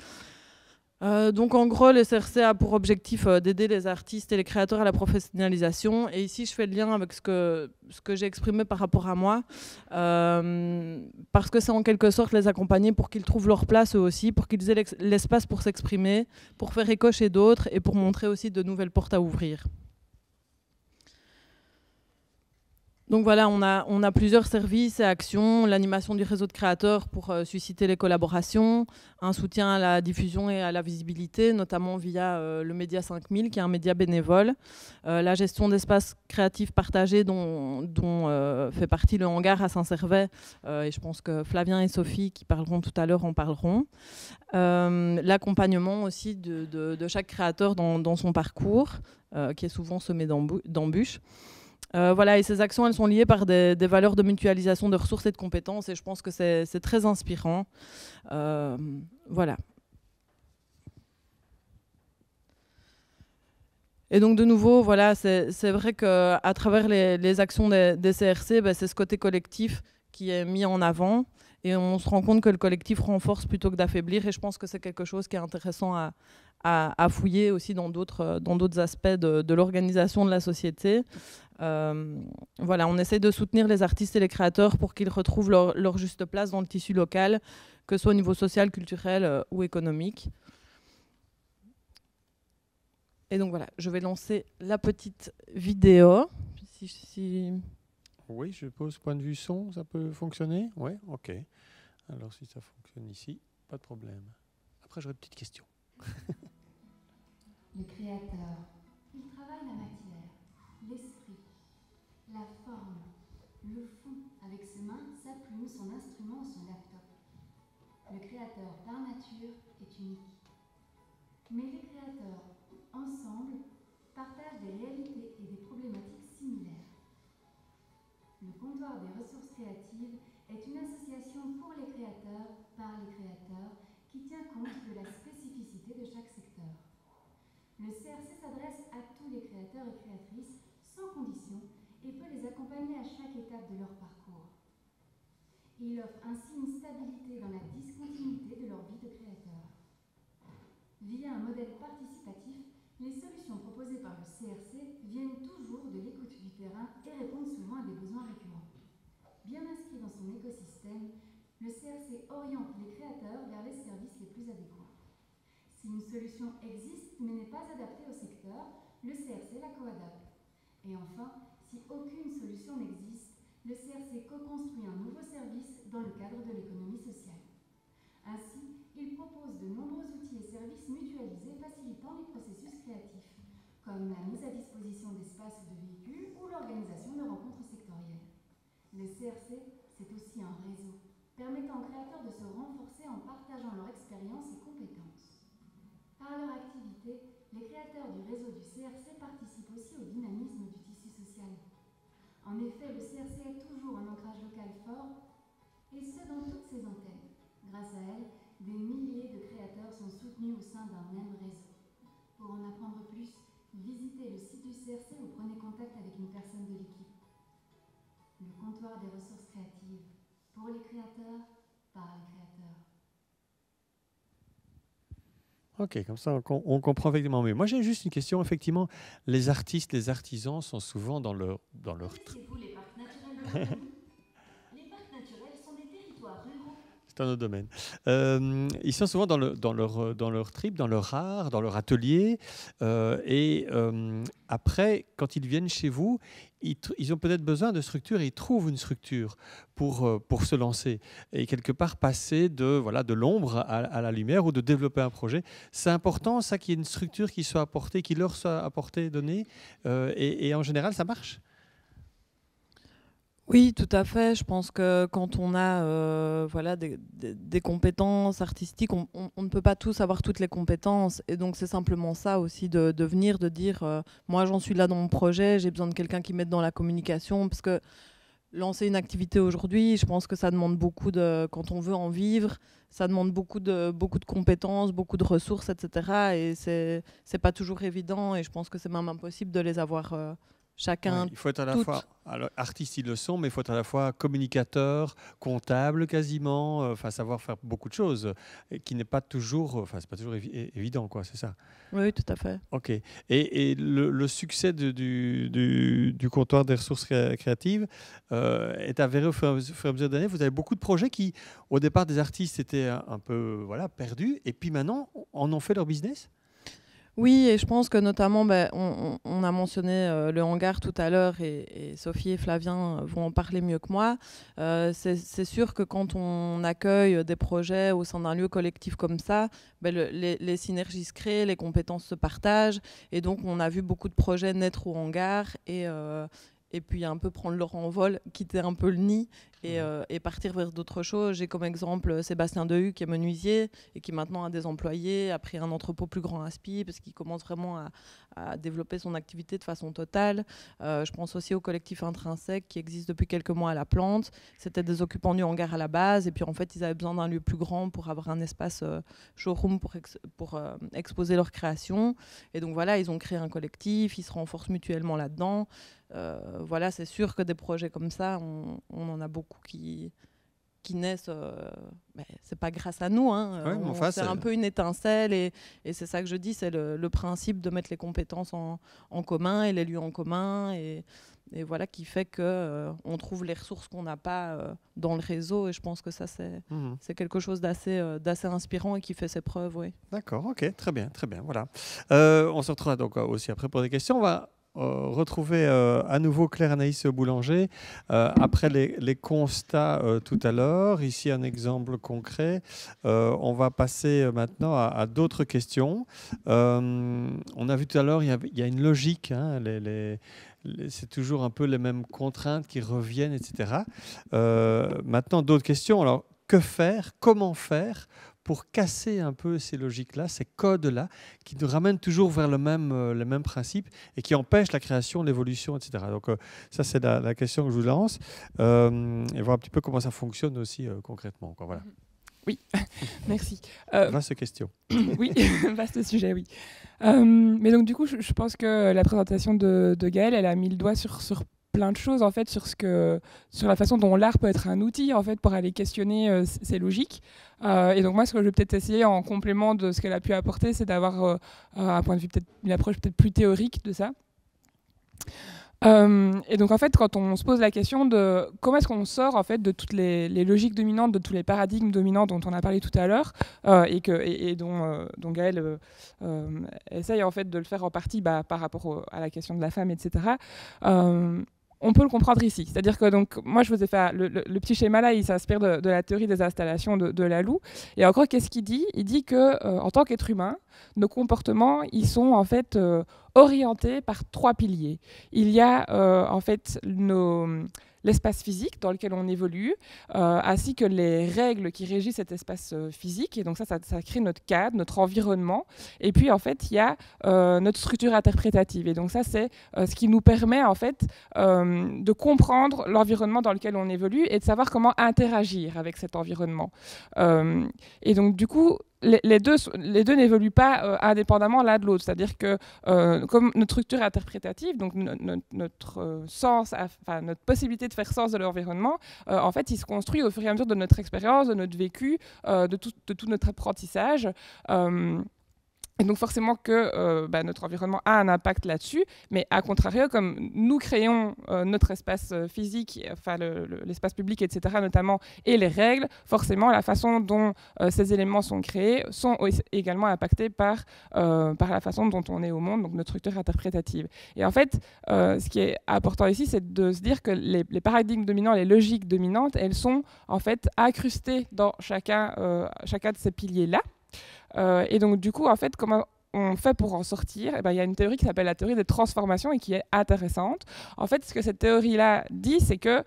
Donc en gros, le CRC a pour objectif d'aider les artistes et les créateurs à la professionnalisation. Et ici, je fais le lien avec ce que j'ai exprimé par rapport à moi, parce que c'est en quelque sorte les accompagner pour qu'ils trouvent leur place eux aussi, pour qu'ils aient l'espace pour s'exprimer, pour faire écho chez d'autres et pour montrer aussi de nouvelles portes à ouvrir. Donc voilà, on a plusieurs services et actions, l'animation du réseau de créateurs pour susciter les collaborations, un soutien à la diffusion et à la visibilité, notamment via le Média 5000, qui est un média bénévole, la gestion d'espaces créatifs partagés dont fait partie le hangar à Saint-Servais, et je pense que Flavien et Sophie, qui parleront tout à l'heure, en parleront, l'accompagnement aussi de chaque créateur dans son parcours, qui est souvent semé d'embûches. Voilà, et ces actions, elles sont liées par des valeurs de mutualisation de ressources et de compétences, et je pense que c'est très inspirant. Voilà. Et donc de nouveau, voilà, c'est vrai qu'à travers les actions des CRC, c'est ce côté collectif qui est mis en avant, et on se rend compte que le collectif renforce plutôt que d'affaiblir, et je pense que c'est quelque chose qui est intéressant à fouiller aussi dans d'autres aspects de l'organisation de la société. Voilà, on essaie de soutenir les artistes et les créateurs pour qu'ils retrouvent leur juste place dans le tissu local, que ce soit au niveau social, culturel ou économique. Et donc voilà, je vais lancer la petite vidéo. Oui, je pose point de vue son, ça peut fonctionner? Oui, ok. Alors si ça fonctionne ici, pas de problème. Après, j'aurai une petite question. Le créateur, il travaille la matière, l'esprit, la forme, le fond avec ses mains, sa plume, son instrument ou son laptop. Le créateur par nature est unique. Mais les créateurs, ensemble, partagent des réalités et des problématiques similaires. Le comptoir des ressources créatives est une association pour les créateurs, par les créateurs, qui tient compte de la spécificité de chaque secteur. Le CRC s'adresse à tous les créateurs et créatrices, sans condition, et peut les accompagner à chaque étape de leur parcours. Il offre ainsi une stabilité dans la discontinuité de leur vie de créateur. Via un modèle participatif, les solutions proposées par le CRC viennent toujours de l'écoute du terrain et répondent souvent à des besoins récurrents. Bien inscrit dans son écosystème, le CRC oriente les créateurs vers les services les plus adéquats. Si une solution existe mais n'est pas adaptée au secteur, le CRC la co-adapte. Et enfin, si aucune solution n'existe, le CRC co-construit un nouveau service dans le cadre de l'économie sociale. Ainsi, il propose de nombreux outils et services mutualisés facilitant les processus créatifs, comme la mise à disposition d'espaces ou de véhicules ou l'organisation de rencontres sectorielles. Le CRC, c'est aussi un réseau, permettant aux créateurs de se renforcer en partageant leur expérience et compétences. Par leur activité, les créateurs du réseau du CRC participent aussi au dynamisme du tissu social. En effet, le CRC est toujours un ancrage local fort, et ce dans toutes ses antennes. Grâce à elle, des milliers de créateurs sont soutenus au sein d'un même réseau. Pour en apprendre plus, visitez le site du CRC ou prenez contact avec une personne de l'équipe. Le comptoir des ressources créatives, pour les créateurs, par les créateurs. Ok, comme ça on comprend effectivement mieux. Moi j'ai juste une question, effectivement, les artistes, les artisans sont souvent dans leur... Connaissez-vous les parcs naturels de Wallonie? Les parcs naturels sont des territoires ruraux. C'est un autre domaine. Ils sont souvent dans leur trip, dans leur art, dans leur atelier. Après, quand ils viennent chez vous, ils ont peut-être besoin de structure et ils trouvent une structure pour se lancer. Et quelque part, passer de l'ombre à la lumière ou de développer un projet. C'est important, ça, qu'il y ait une structure qui soit apportée, qui leur soit apportée, donnée. Et en général, ça marche? Oui, tout à fait. Je pense que quand on a voilà, des compétences artistiques, on ne peut pas tous avoir toutes les compétences. Et donc, c'est simplement ça aussi, de venir, de dire, moi, j'en suis là dans mon projet, j'ai besoin de quelqu'un qui m'aide dans la communication. Parce que lancer une activité aujourd'hui, je pense que ça demande beaucoup quand on veut en vivre, ça demande beaucoup de compétences, beaucoup de ressources, etc. Et c'est pas toujours évident. Et je pense que c'est même impossible de les avoir chacun. Ouais, il faut être à la fois, alors, artiste ils le sont, mais il faut être à la fois communicateur, comptable quasiment, enfin savoir faire beaucoup de choses, et qui n'est pas toujours, enfin c'est pas toujours évident quoi, c'est ça. Oui, tout à fait. Ok. Et le succès du comptoir des ressources créatives est avéré au fur et à mesure des années. Vous avez beaucoup de projets qui, au départ, des artistes étaient un peu voilà, perdus, et puis maintenant, en ont fait leur business. Oui, et je pense que notamment, on a mentionné le hangar tout à l'heure, et Sophie et Flavien vont en parler mieux que moi. C'est sûr que quand on accueille des projets au sein d'un lieu collectif comme ça, les synergies se créent, les compétences se partagent, et donc on a vu beaucoup de projets naître au hangar, et puis un peu prendre leur envol, quitter un peu le nid et partir vers d'autres choses. J'ai comme exemple Sébastien Dehu, qui est menuisier et qui maintenant a des employés, a pris un entrepôt plus grand à Spi, parce qu'il commence vraiment à développer son activité de façon totale. Je pense aussi au collectif Intrinsèque, qui existe depuis quelques mois à La Plante. C'était des occupants du hangar à la base, et puis en fait ils avaient besoin d'un lieu plus grand pour avoir un espace showroom pour exposer leurs créations. Et donc voilà, ils ont créé un collectif, ils se renforcent mutuellement là-dedans. Voilà, c'est sûr que des projets comme ça, on en a beaucoup qui naissent, c'est pas grâce à nous, hein. Ouais, c'est un peu une étincelle, et c'est ça que je dis, c'est le principe de mettre les compétences en commun et les lieux en commun, et voilà, qui fait qu'on trouve les ressources qu'on n'a pas dans le réseau, et je pense que ça c'est quelque chose d'assez inspirant et qui fait ses preuves. Oui. D'accord, ok, très bien, voilà. On se retrouvera donc aussi après pour des questions. On va retrouver à nouveau Claire Anaïs Boulanger après les constats tout à l'heure. Ici un exemple concret. On va passer maintenant à d'autres questions. On a vu tout à l'heure, il y a une logique, hein, c'est toujours un peu les mêmes contraintes qui reviennent, etc. Maintenant, d'autres questions. Alors, que faire? Comment faire pour casser un peu ces logiques-là, ces codes-là, qui nous ramènent toujours vers les mêmes principes et qui empêchent la création, l'évolution, etc. Donc ça, c'est la question que je vous lance. Et voir un petit peu comment ça fonctionne aussi concrètement. Quoi, voilà. Oui, merci. Vaste question. Oui, vaste sujet, oui. Mais donc du coup, je pense que la présentation de Gaëlle, elle a mis le doigt sur plein de choses en fait, sur la façon dont l'art peut être un outil en fait pour aller questionner ces logiques. Et donc moi, ce que je vais peut-être essayer en complément de ce qu'elle a pu apporter, c'est d'avoir un point de vue une approche peut-être plus théorique de ça. Et donc en fait, quand on se pose la question de comment est-ce qu'on sort en fait de toutes les logiques dominantes, de tous les paradigmes dominants dont on a parlé tout à l'heure, et dont Gaëlle essaye en fait de le faire en partie par rapport à la question de la femme, etc. On peut le comprendre ici. C'est-à-dire que donc, moi, je vous ai fait le petit schéma là, il s'inspire de la théorie des installations de Laloux. Et en gros, qu'est-ce qu'il dit? Il dit que en tant qu'être humain, nos comportements, ils sont en fait orientés par 3 piliers. Il y a en fait l'espace physique dans lequel on évolue, ainsi que les règles qui régissent cet espace physique. Et donc ça crée notre cadre, notre environnement. Et puis en fait, il y a notre structure interprétative. Et donc ça, c'est ce qui nous permet en fait de comprendre l'environnement dans lequel on évolue et de savoir comment interagir avec cet environnement. Et donc du coup, les deux n'évoluent pas indépendamment l'un de l'autre. C'est-à-dire que comme notre structure interprétative, donc notre sens, notre possibilité de faire sens de l'environnement, en fait, il se construit au fur et à mesure de notre expérience, de notre vécu, de tout notre apprentissage. Et donc forcément que notre environnement a un impact là-dessus, mais à contrario, comme nous créons notre espace physique, enfin l'espace public, etc. notamment, et les règles, forcément la façon dont ces éléments sont créés sont également impactés par la façon dont on est au monde, donc notre structure interprétative. Et en fait, ce qui est important ici, c'est de se dire que les paradigmes dominants, les logiques dominantes, elles sont en fait incrustées dans chacun de ces piliers-là. Et donc, du coup, en fait, comment on fait pour en sortir? Il y a une théorie qui s'appelle la théorie des transformations et qui est intéressante. En fait, ce que cette théorie-là dit, c'est que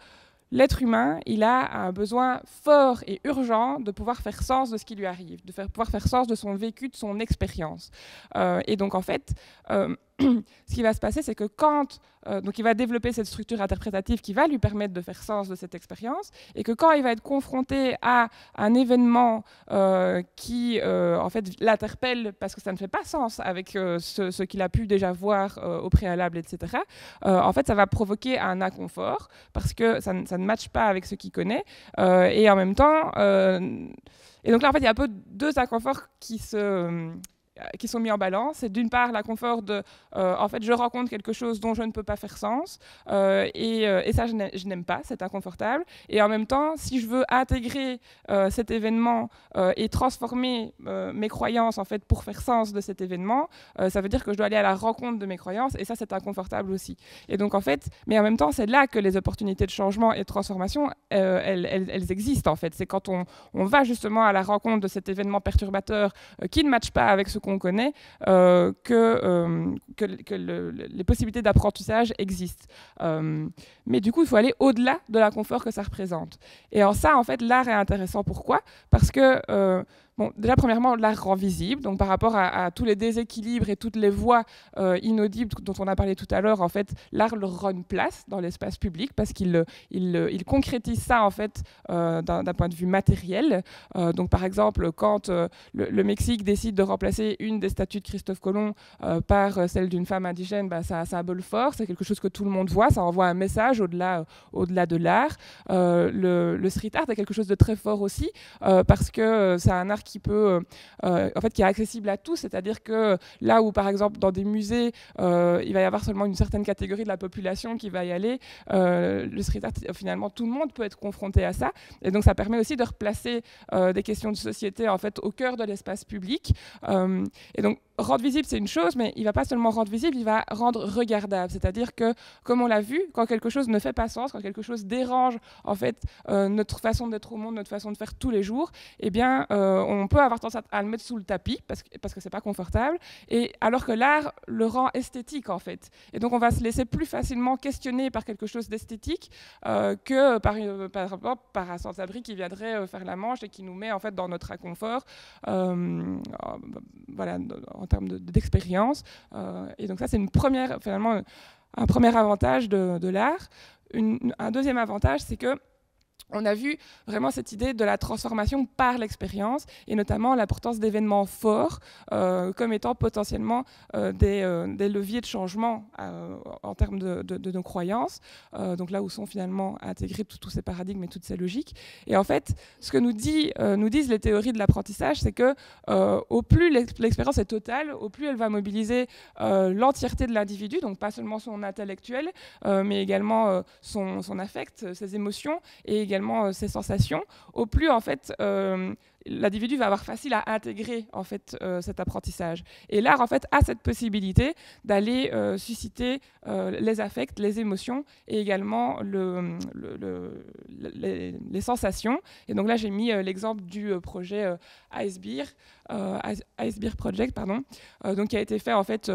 l'être humain, il a un besoin fort et urgent de pouvoir faire sens de ce qui lui arrive, pouvoir faire sens de son vécu, de son expérience. Et donc en fait, ce qui va se passer, c'est que quand donc il va développer cette structure interprétative qui va lui permettre de faire sens de cette expérience, et que quand il va être confronté à un événement qui en fait l'interpelle parce que ça ne fait pas sens avec ce qu'il a pu déjà voir au préalable, etc. En fait, ça va provoquer un inconfort parce que ça ne matche pas avec ce qu'il connaît, et en même temps, et donc là en fait il y a un peu deux inconforts qui sont mis en balance. C'est d'une part l'inconfort de en fait je rencontre quelque chose dont je ne peux pas faire sens, et ça je n'aime pas, c'est inconfortable, et en même temps si je veux intégrer cet événement et transformer mes croyances en fait pour faire sens de cet événement, ça veut dire que je dois aller à la rencontre de mes croyances, et ça c'est inconfortable aussi. Et donc en fait, mais en même temps c'est là que les opportunités de changement et de transformation elles existent en fait. C'est quand on va justement à la rencontre de cet événement perturbateur qui ne matche pas avec ce qu'on connaît, que les possibilités d'apprentissage existent. Mais du coup, il faut aller au-delà de l'inconfort que ça représente. Et en ça, en fait, l'art est intéressant. Pourquoi ? Parce que bon, déjà, premièrement, l'art rend visible. Donc, par rapport à tous les déséquilibres et toutes les voix inaudibles dont on a parlé tout à l'heure, en fait, l'art leur rend une place dans l'espace public parce qu'il concrétise ça, en fait, d'un point de vue matériel. Donc, par exemple, quand le Mexique décide de remplacer une des statues de Christophe Colomb par celle d'une femme indigène, bah, ça a un symbole fort. C'est quelque chose que tout le monde voit. Ça envoie un message au-delà de l'art. Le street art est quelque chose de très fort aussi parce que c'est un art qui peut, en fait, qui est accessible à tous, c'est-à-dire que là où, par exemple, dans des musées, il va y avoir seulement une certaine catégorie de la population qui va y aller, le street art, finalement, tout le monde peut être confronté à ça, et donc ça permet aussi de replacer des questions de société, en fait, au cœur de l'espace public. Et donc, rendre visible, c'est une chose, mais il ne va pas seulement rendre visible, il va rendre regardable, c'est-à-dire que, comme on l'a vu, quand quelque chose ne fait pas sens, quand quelque chose dérange, en fait, notre façon d'être au monde, notre façon de faire tous les jours, eh bien, on peut avoir tendance à le mettre sous le tapis parce que c'est pas confortable, et alors que l'art le rend esthétique en fait. Et donc on va se laisser plus facilement questionner par quelque chose d'esthétique que par exemple par un sans-abri qui viendrait faire la manche et qui nous met en fait dans notre inconfort, voilà, en termes d'expérience. Et donc ça c'est finalement un premier avantage de l'art. Un deuxième avantage, c'est que on a vu vraiment cette idée de la transformation par l'expérience, et notamment l'importance d'événements forts comme étant potentiellement des leviers de changement en termes de nos croyances, donc là où sont finalement intégrés tous ces paradigmes et toutes ces logiques. Et en fait, ce que nous disent les théories de l'apprentissage, c'est que au plus l'expérience est totale, au plus elle va mobiliser l'entièreté de l'individu, donc pas seulement son intellectuel, mais également son affect, ses émotions, et également ses sensations, au plus en fait l'individu va avoir facile à intégrer en fait cet apprentissage. Et l'art en fait a cette possibilité d'aller susciter les affects, les émotions, et également les sensations. Et donc là j'ai mis l'exemple du projet Icebear Project, pardon, donc qui a été fait en fait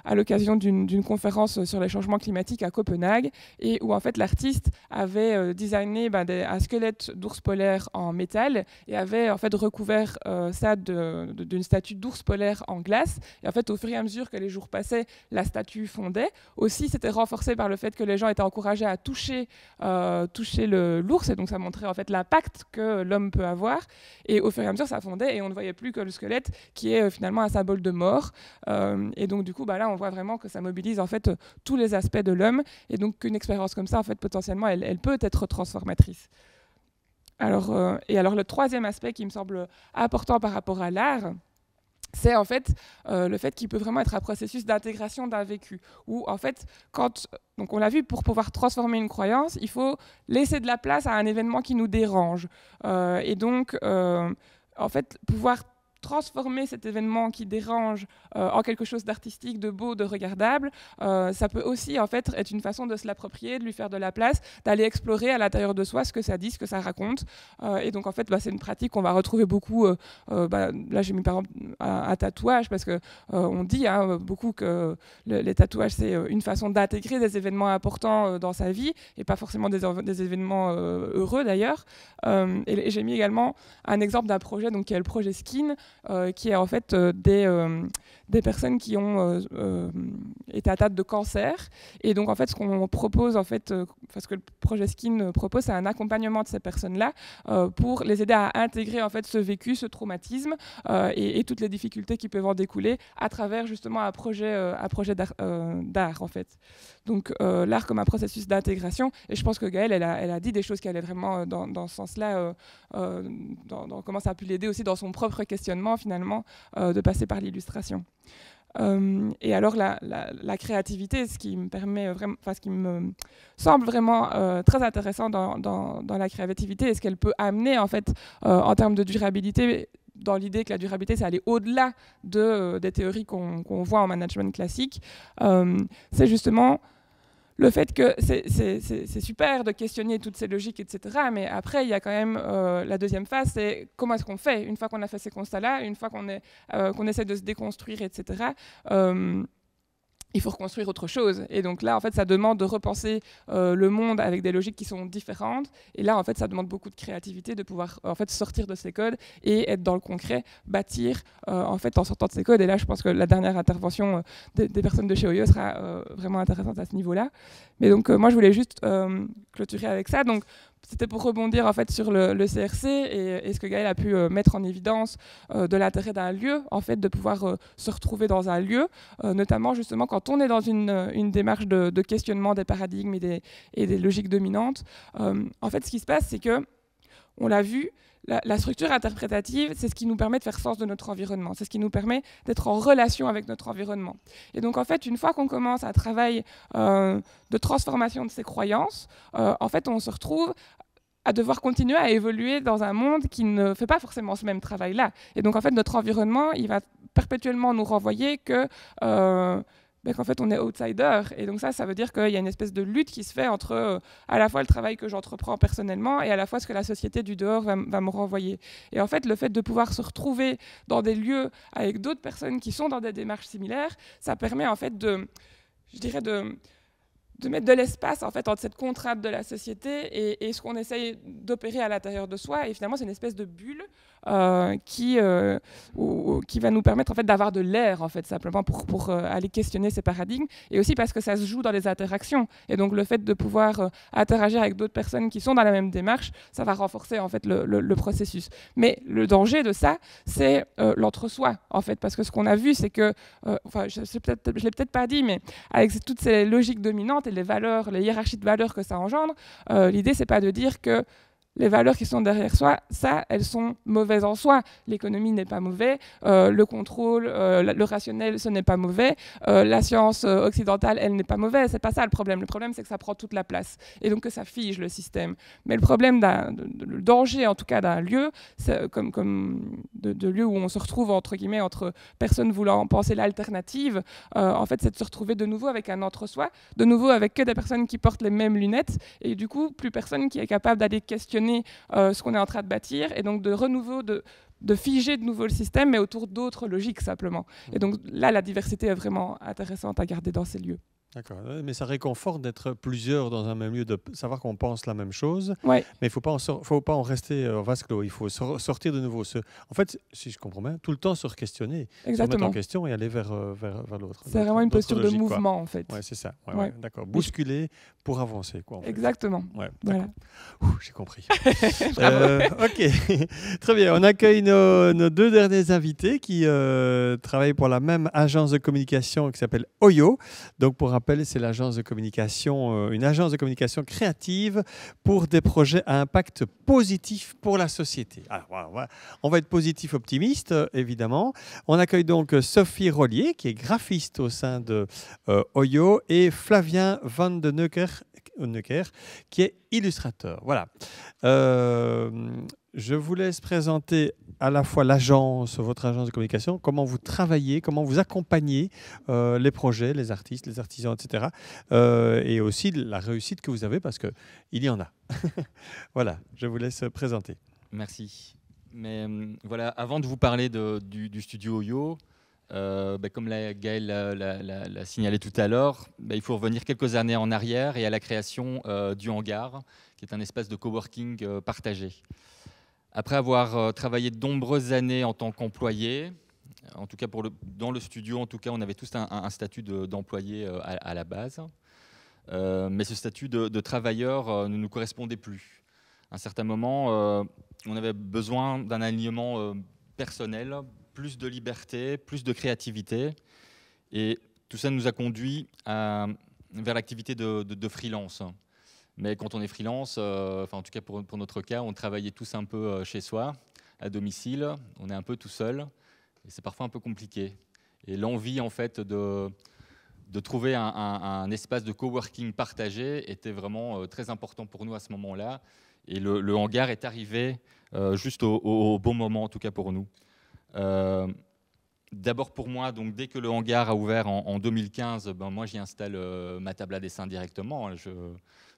à l'occasion d'une conférence sur les changements climatiques à Copenhague, et où en fait l'artiste avait designé un squelette d'ours polaire en métal et avait en fait recouvert ça d'une statue d'ours polaire en glace. Et en fait, au fur et à mesure que les jours passaient, la statue fondait. Aussi, c'était renforcé par le fait que les gens étaient encouragés à toucher l'ours, et donc ça montrait en fait l'impact que l'homme peut avoir. Et au fur et à mesure, ça fondait, et on ne voyait plus que le squelette, qui est finalement un symbole de mort. Et donc du coup, là, on voit vraiment que ça mobilise en fait tous les aspects de l'homme, et donc qu'une expérience comme ça, en fait, potentiellement, elle peut être transformatrice. Alors le troisième aspect qui me semble important par rapport à l'art, c'est en fait le fait qu'il peut vraiment être un processus d'intégration d'un vécu, où en fait, donc on l'a vu, pour pouvoir transformer une croyance, il faut laisser de la place à un événement qui nous dérange, et donc en fait pouvoir transformer cet événement qui dérange en quelque chose d'artistique, de beau, de regardable. Ça peut aussi en fait être une façon de se l'approprier, de lui faire de la place, d'aller explorer à l'intérieur de soi ce que ça dit, ce que ça raconte. Et donc en fait, c'est une pratique qu'on va retrouver beaucoup. Là, j'ai mis par exemple un tatouage parce que on dit beaucoup que les tatouages c'est une façon d'intégrer des événements importants dans sa vie et pas forcément des événements heureux d'ailleurs. Et j'ai mis également un exemple d'un projet qui est le projet Skin, qui est en fait des personnes qui ont été atteintes de cancer. Et donc en fait ce qu'on propose ce que le projet Skin propose, c'est un accompagnement de ces personnes-là pour les aider à intégrer en fait ce vécu, ce traumatisme et toutes les difficultés qui peuvent en découler à travers justement un projet d'art en fait. Donc l'art comme un processus d'intégration. Et je pense que Gaëlle, elle a dit des choses qui allaient vraiment dans ce sens-là, dans comment ça a pu l'aider aussi dans son propre questionnement finalement, de passer par l'illustration. Et alors la créativité, ce qui me semble vraiment très intéressant dans la créativité et ce qu'elle peut amener en fait en termes de durabilité, dans l'idée que la durabilité, c'est aller au-delà des théories qu'on voit en management classique, c'est justement le fait que c'est super de questionner toutes ces logiques, etc. Mais après, il y a quand même la deuxième phase, c'est comment est-ce qu'on fait une fois qu'on a fait ces constats-là, une fois qu'on essaie de se déconstruire, etc. Il faut reconstruire autre chose. Et donc là, en fait, ça demande de repenser le monde avec des logiques qui sont différentes. Et là, en fait, ça demande beaucoup de créativité de pouvoir en fait sortir de ces codes et être dans le concret, bâtir en fait en sortant de ces codes. Et là, je pense que la dernière intervention des personnes de chez Oyo sera vraiment intéressante à ce niveau-là. Mais donc, moi, je voulais juste clôturer avec ça. Donc, c'était pour rebondir en fait sur le CRC et ce que Gaëlle a pu mettre en évidence de l'intérêt d'un lieu, en fait, de pouvoir se retrouver dans un lieu, notamment justement quand on est dans une démarche de questionnement des paradigmes et des logiques dominantes. En fait, ce qui se passe, c'est que, on l'a vu, la structure interprétative, c'est ce qui nous permet de faire sens de notre environnement. C'est ce qui nous permet d'être en relation avec notre environnement. Et donc, en fait, une fois qu'on commence un travail de transformation de ces croyances, en fait, on se retrouve à devoir continuer à évoluer dans un monde qui ne fait pas forcément ce même travail-là. Et donc, en fait, notre environnement, il va perpétuellement nous renvoyer qu'en fait, on est outsider. Et donc ça veut dire qu'il y a une espèce de lutte qui se fait entre à la fois le travail que j'entreprends personnellement et à la fois ce que la société du dehors va me renvoyer. Et en fait, le fait de pouvoir se retrouver dans des lieux avec d'autres personnes qui sont dans des démarches similaires, ça permet en fait de mettre de l'espace en fait entre cette contrainte de la société et ce qu'on essaye d'opérer à l'intérieur de soi. Et finalement, c'est une espèce de bulle qui va nous permettre en fait d'avoir de l'air en fait simplement pour aller questionner ces paradigmes, et aussi parce que ça se joue dans les interactions. Et donc le fait de pouvoir interagir avec d'autres personnes qui sont dans la même démarche, ça va renforcer en fait le processus. Mais le danger de ça, c'est l'entre-soi en fait, parce que ce qu'on a vu, c'est que, je l'ai peut-être pas dit, mais avec toutes ces logiques dominantes et les valeurs, les hiérarchies de valeurs que ça engendre, l'idée c'est pas de dire que les valeurs qui sont derrière soi, elles sont mauvaises en soi. L'économie n'est pas mauvais, le contrôle, le rationnel, ce n'est pas mauvais, la science occidentale, elle n'est pas mauvaise. C'est pas ça le problème. Le problème, c'est que ça prend toute la place et donc que ça fige le système. Mais le problème, le danger en tout cas d'un lieu, comme de lieu où on se retrouve entre guillemets entre personnes voulant penser l'alternative, en fait, c'est de se retrouver de nouveau avec un entre-soi, de nouveau avec que des personnes qui portent les mêmes lunettes et du coup plus personne qui est capable d'aller questionner ce qu'on est en train de bâtir, et donc de figer de nouveau le système, mais autour d'autres logiques simplement. Et donc là, la diversité est vraiment intéressante à garder dans ces lieux. D'accord, mais ça réconforte d'être plusieurs dans un même lieu, de savoir qu'on pense la même chose, ouais. Mais il ne faut pas en rester en vase clos, il faut sortir de nouveau. En fait, si je comprends bien, tout le temps se re-questionner, se remettre en question et aller vers l'autre. C'est vraiment une posture de mouvement, en fait. Oui, c'est ça, ouais. D'accord. Bousculer pour avancer. Quoi, en fait. Exactement. Ouais, voilà. J'ai compris. Ok, très bien. On accueille nos deux derniers invités qui travaillent pour la même agence de communication qui s'appelle Oyo. Donc, pour rappel, c'est l'agence de communication, une agence de communication créative pour des projets à impact positif pour la société. Alors, on va être positif optimiste, évidemment. On accueille donc Sophie Rollier, qui est graphiste au sein de Oyo, et Flavien Van de Neuker, qui est illustrateur. Voilà. Je vous laisse présenter à la fois l'agence, votre agence de communication, comment vous travaillez, comment vous accompagnez les projets, les artistes, les artisans, etc. Et aussi la réussite que vous avez, parce qu'il y en a. Voilà, je vous laisse présenter. Merci. Mais voilà, avant de vous parler du studio Oyo, comme Gaëlle l'a signalé tout à l'heure, il faut revenir quelques années en arrière et à la création du hangar, qui est un espace de coworking partagé. Après avoir travaillé de nombreuses années en tant qu'employé, en tout cas dans le studio, en tout cas, on avait tous un statut d'employé à la base, mais ce statut de travailleur ne nous correspondait plus. À un certain moment, on avait besoin d'un alignement personnel, plus de liberté, plus de créativité, et tout ça nous a conduit vers l'activité de freelance. Mais quand on est freelance, en tout cas pour notre cas, on travaillait tous un peu chez soi, à domicile, on est un peu tout seul, et c'est parfois un peu compliqué. Et l'envie en fait de trouver un espace de coworking partagé était vraiment très important pour nous à ce moment-là. Et le hangar est arrivé juste au bon moment, en tout cas pour nous. D'abord pour moi, donc dès que le hangar a ouvert en 2015, moi j'y installe ma table à dessin directement. Je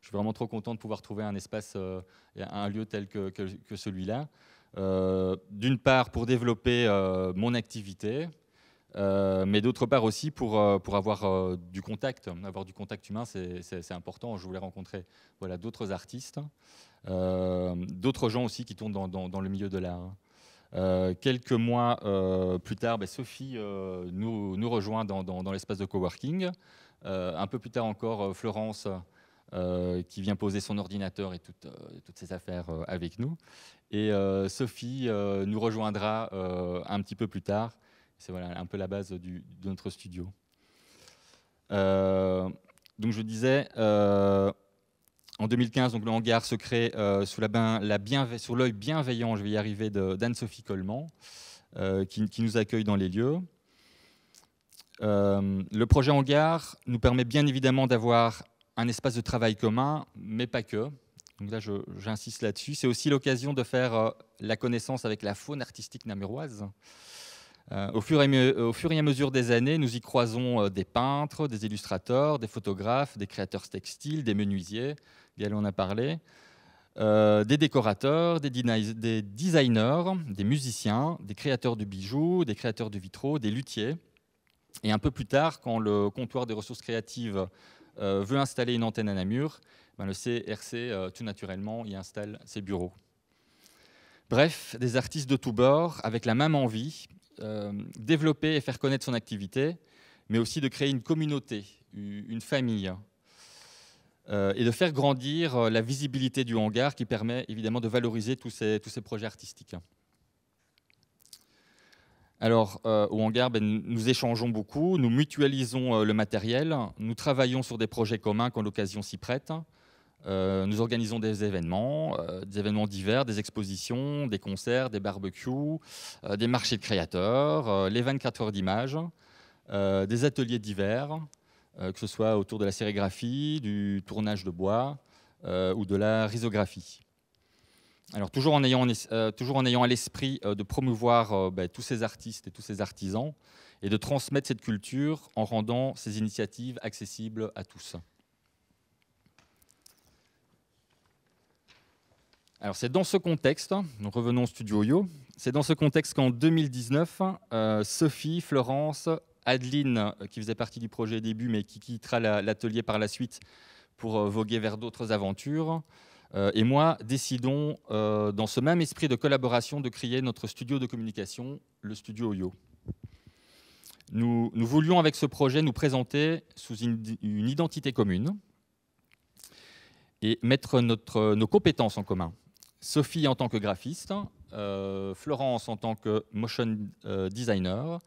suis vraiment trop content de pouvoir trouver un espace, un lieu tel que celui-là. D'une part pour développer mon activité, mais d'autre part aussi pour avoir du contact. Avoir du contact humain, c'est important. Je voulais rencontrer d'autres artistes, d'autres gens aussi qui tournent dans le milieu de l'art. Quelques mois plus tard, Sophie nous rejoint dans l'espace de coworking. Un peu plus tard encore, Florence qui vient poser son ordinateur et toutes ses affaires avec nous. Et Sophie nous rejoindra un petit peu plus tard. C'est un peu la base de notre studio. Donc je disais, en 2015, donc, le hangar se crée sous l'œil bienveillant, je vais y arriver, d'Anne-Sophie Coleman, qui nous accueille dans les lieux. Le projet hangar nous permet bien évidemment d'avoir un espace de travail commun, mais pas que. Donc là, j'insiste là-dessus. C'est aussi l'occasion de faire la connaissance avec la faune artistique namuroise. Au fur et à mesure des années, nous y croisons des peintres, des illustrateurs, des photographes, des créateurs textiles, des menuisiers, Gaëlle en a parlé, des décorateurs, des designers, des musiciens, des créateurs de bijoux, des créateurs de vitraux, des luthiers. Et un peu plus tard, quand le comptoir des ressources créatives veut installer une antenne à Namur, le CRC, tout naturellement, y installe ses bureaux. Bref, des artistes de tous bords, avec la même envie, développer et faire connaître son activité, mais aussi de créer une communauté, une famille, et de faire grandir la visibilité du hangar qui permet évidemment de valoriser tous ces projets artistiques. Alors, au hangar, nous échangeons beaucoup, nous mutualisons le matériel, nous travaillons sur des projets communs quand l'occasion s'y prête. Nous organisons des événements divers, des expositions, des concerts, des barbecues, des marchés de créateurs, les 24 heures d'images, des ateliers divers, que ce soit autour de la sérigraphie, du tournage de bois ou de la risographie. Alors, toujours en ayant à l'esprit de promouvoir tous ces artistes et tous ces artisans et de transmettre cette culture en rendant ces initiatives accessibles à tous. Alors c'est dans ce contexte, donc revenons au studio Oyo, c'est dans ce contexte qu'en 2019, Sophie, Florence, Adeline, qui faisait partie du projet début mais qui quittera l'atelier par la suite pour voguer vers d'autres aventures, et moi décidons, dans ce même esprit de collaboration, de créer notre studio de communication, le studio Oyo. Nous voulions avec ce projet nous présenter sous une identité commune et mettre nos compétences en commun. Sophie en tant que graphiste, Florence en tant que motion designer,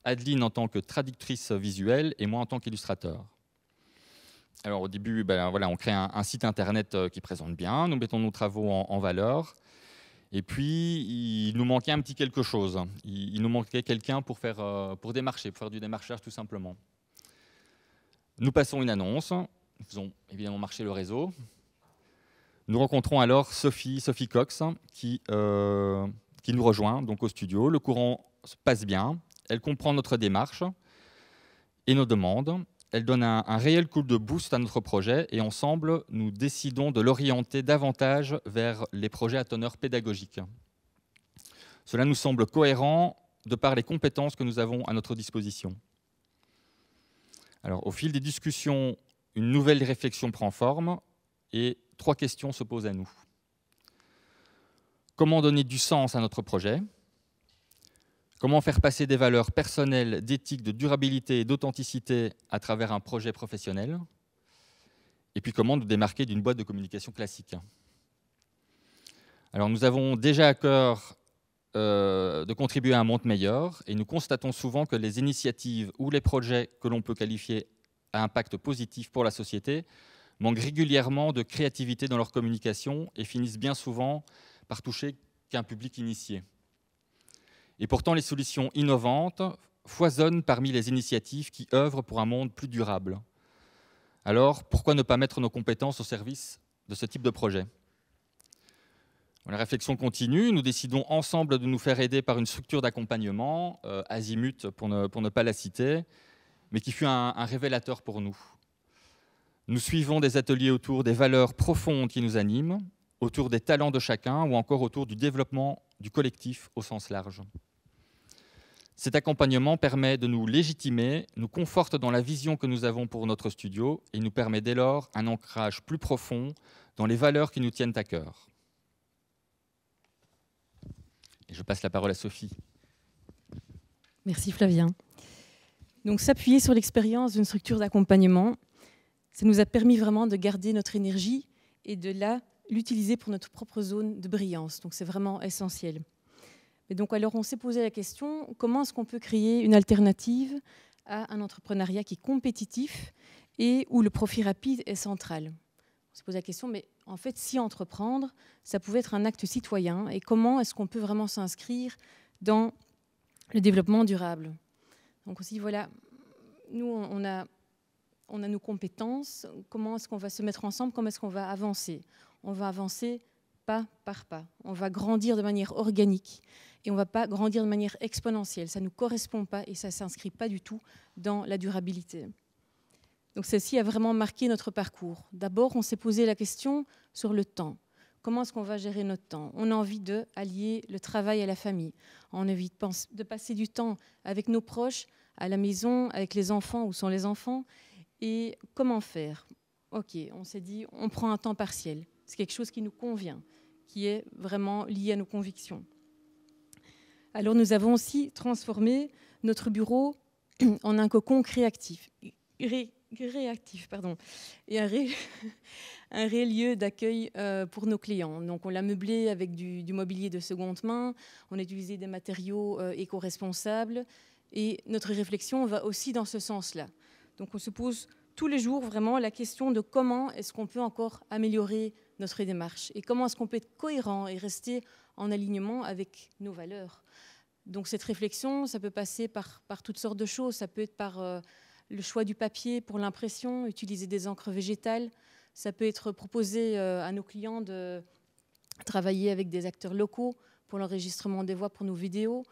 Adeline en tant que traductrice visuelle et moi en tant qu'illustrateur. Alors au début, on crée un site internet qui présente bien, nous mettons nos travaux en valeur. Et puis, il nous manquait un petit quelque chose. Il nous manquait quelqu'un pour démarcher, pour faire du démarchage tout simplement. Nous passons une annonce, nous faisons évidemment marcher le réseau. Nous rencontrons alors Sophie Cox, qui qui nous rejoint donc au studio. Le courant se passe bien, elle comprend notre démarche et nos demandes. Elle donne un réel coup de boost à notre projet et ensemble, nous décidons de l'orienter davantage vers les projets à teneur pédagogique. Cela nous semble cohérent de par les compétences que nous avons à notre disposition. Alors, au fil des discussions, une nouvelle réflexion prend forme et 3 questions se posent à nous. Comment donner du sens à notre projet ? Comment faire passer des valeurs personnelles, d'éthique, de durabilité et d'authenticité à travers un projet professionnel ? Et puis comment nous démarquer d'une boîte de communication classique ? Alors nous avons déjà à cœur de contribuer à un monde meilleur et nous constatons souvent que les initiatives ou les projets que l'on peut qualifier à impact positif pour la société manquent régulièrement de créativité dans leur communication et finissent bien souvent par toucher qu'un public initié. Et pourtant, les solutions innovantes foisonnent parmi les initiatives qui œuvrent pour un monde plus durable. Alors, pourquoi ne pas mettre nos compétences au service de ce type de projet ? La réflexion continue, nous décidons ensemble de nous faire aider par une structure d'accompagnement, Azimut pour ne pas la citer, mais qui fut un révélateur pour nous. Nous suivons des ateliers autour des valeurs profondes qui nous animent, autour des talents de chacun ou encore autour du développement du collectif au sens large. Cet accompagnement permet de nous légitimer, nous conforte dans la vision que nous avons pour notre studio et nous permet dès lors un ancrage plus profond dans les valeurs qui nous tiennent à cœur. Et je passe la parole à Sophie. Merci Flavien. Donc s'appuyer sur l'expérience d'une structure d'accompagnement, ça nous a permis vraiment de garder notre énergie et de l'utiliser pour notre propre zone de brillance. Donc c'est vraiment essentiel. Et donc alors on s'est posé la question, comment est-ce qu'on peut créer une alternative à un entrepreneuriat qui est compétitif et où le profit rapide est central ? On s'est posé la question, mais en fait, si entreprendre, ça pouvait être un acte citoyen, et comment est-ce qu'on peut vraiment s'inscrire dans le développement durable ? Donc aussi, voilà, nous, on a nos compétences, comment est-ce qu'on va se mettre ensemble, comment est-ce qu'on va avancer ? On va avancer pas par pas, on va grandir de manière organique, et on ne va pas grandir de manière exponentielle, ça ne nous correspond pas, et ça ne s'inscrit pas du tout dans la durabilité. Donc celle-ci a vraiment marqué notre parcours. D'abord, on s'est posé la question sur le temps. Comment est-ce qu'on va gérer notre temps ? On a envie d'allier le travail à la famille. On a envie de passer du temps avec nos proches, à la maison, avec les enfants, où sont les enfants. Et comment faire ? Ok, on s'est dit, on prend un temps partiel. C'est quelque chose qui nous convient, qui est vraiment lié à nos convictions. Alors nous avons aussi transformé notre bureau en un cocon réactif, et un réel lieu d'accueil pour nos clients. Donc on l'a meublé avec du mobilier de seconde main, on a utilisé des matériaux éco-responsables et notre réflexion va aussi dans ce sens-là. Donc on se pose tous les jours vraiment la question de comment est-ce qu'on peut encore améliorer notre démarche et comment est-ce qu'on peut être cohérent et rester en alignement avec nos valeurs. Donc cette réflexion, ça peut passer par toutes sortes de choses, ça peut être par le choix du papier pour l'impression, utiliser des encres végétales. Ça peut être proposé à nos clients de travailler avec des acteurs locaux pour l'enregistrement des voix pour nos vidéos.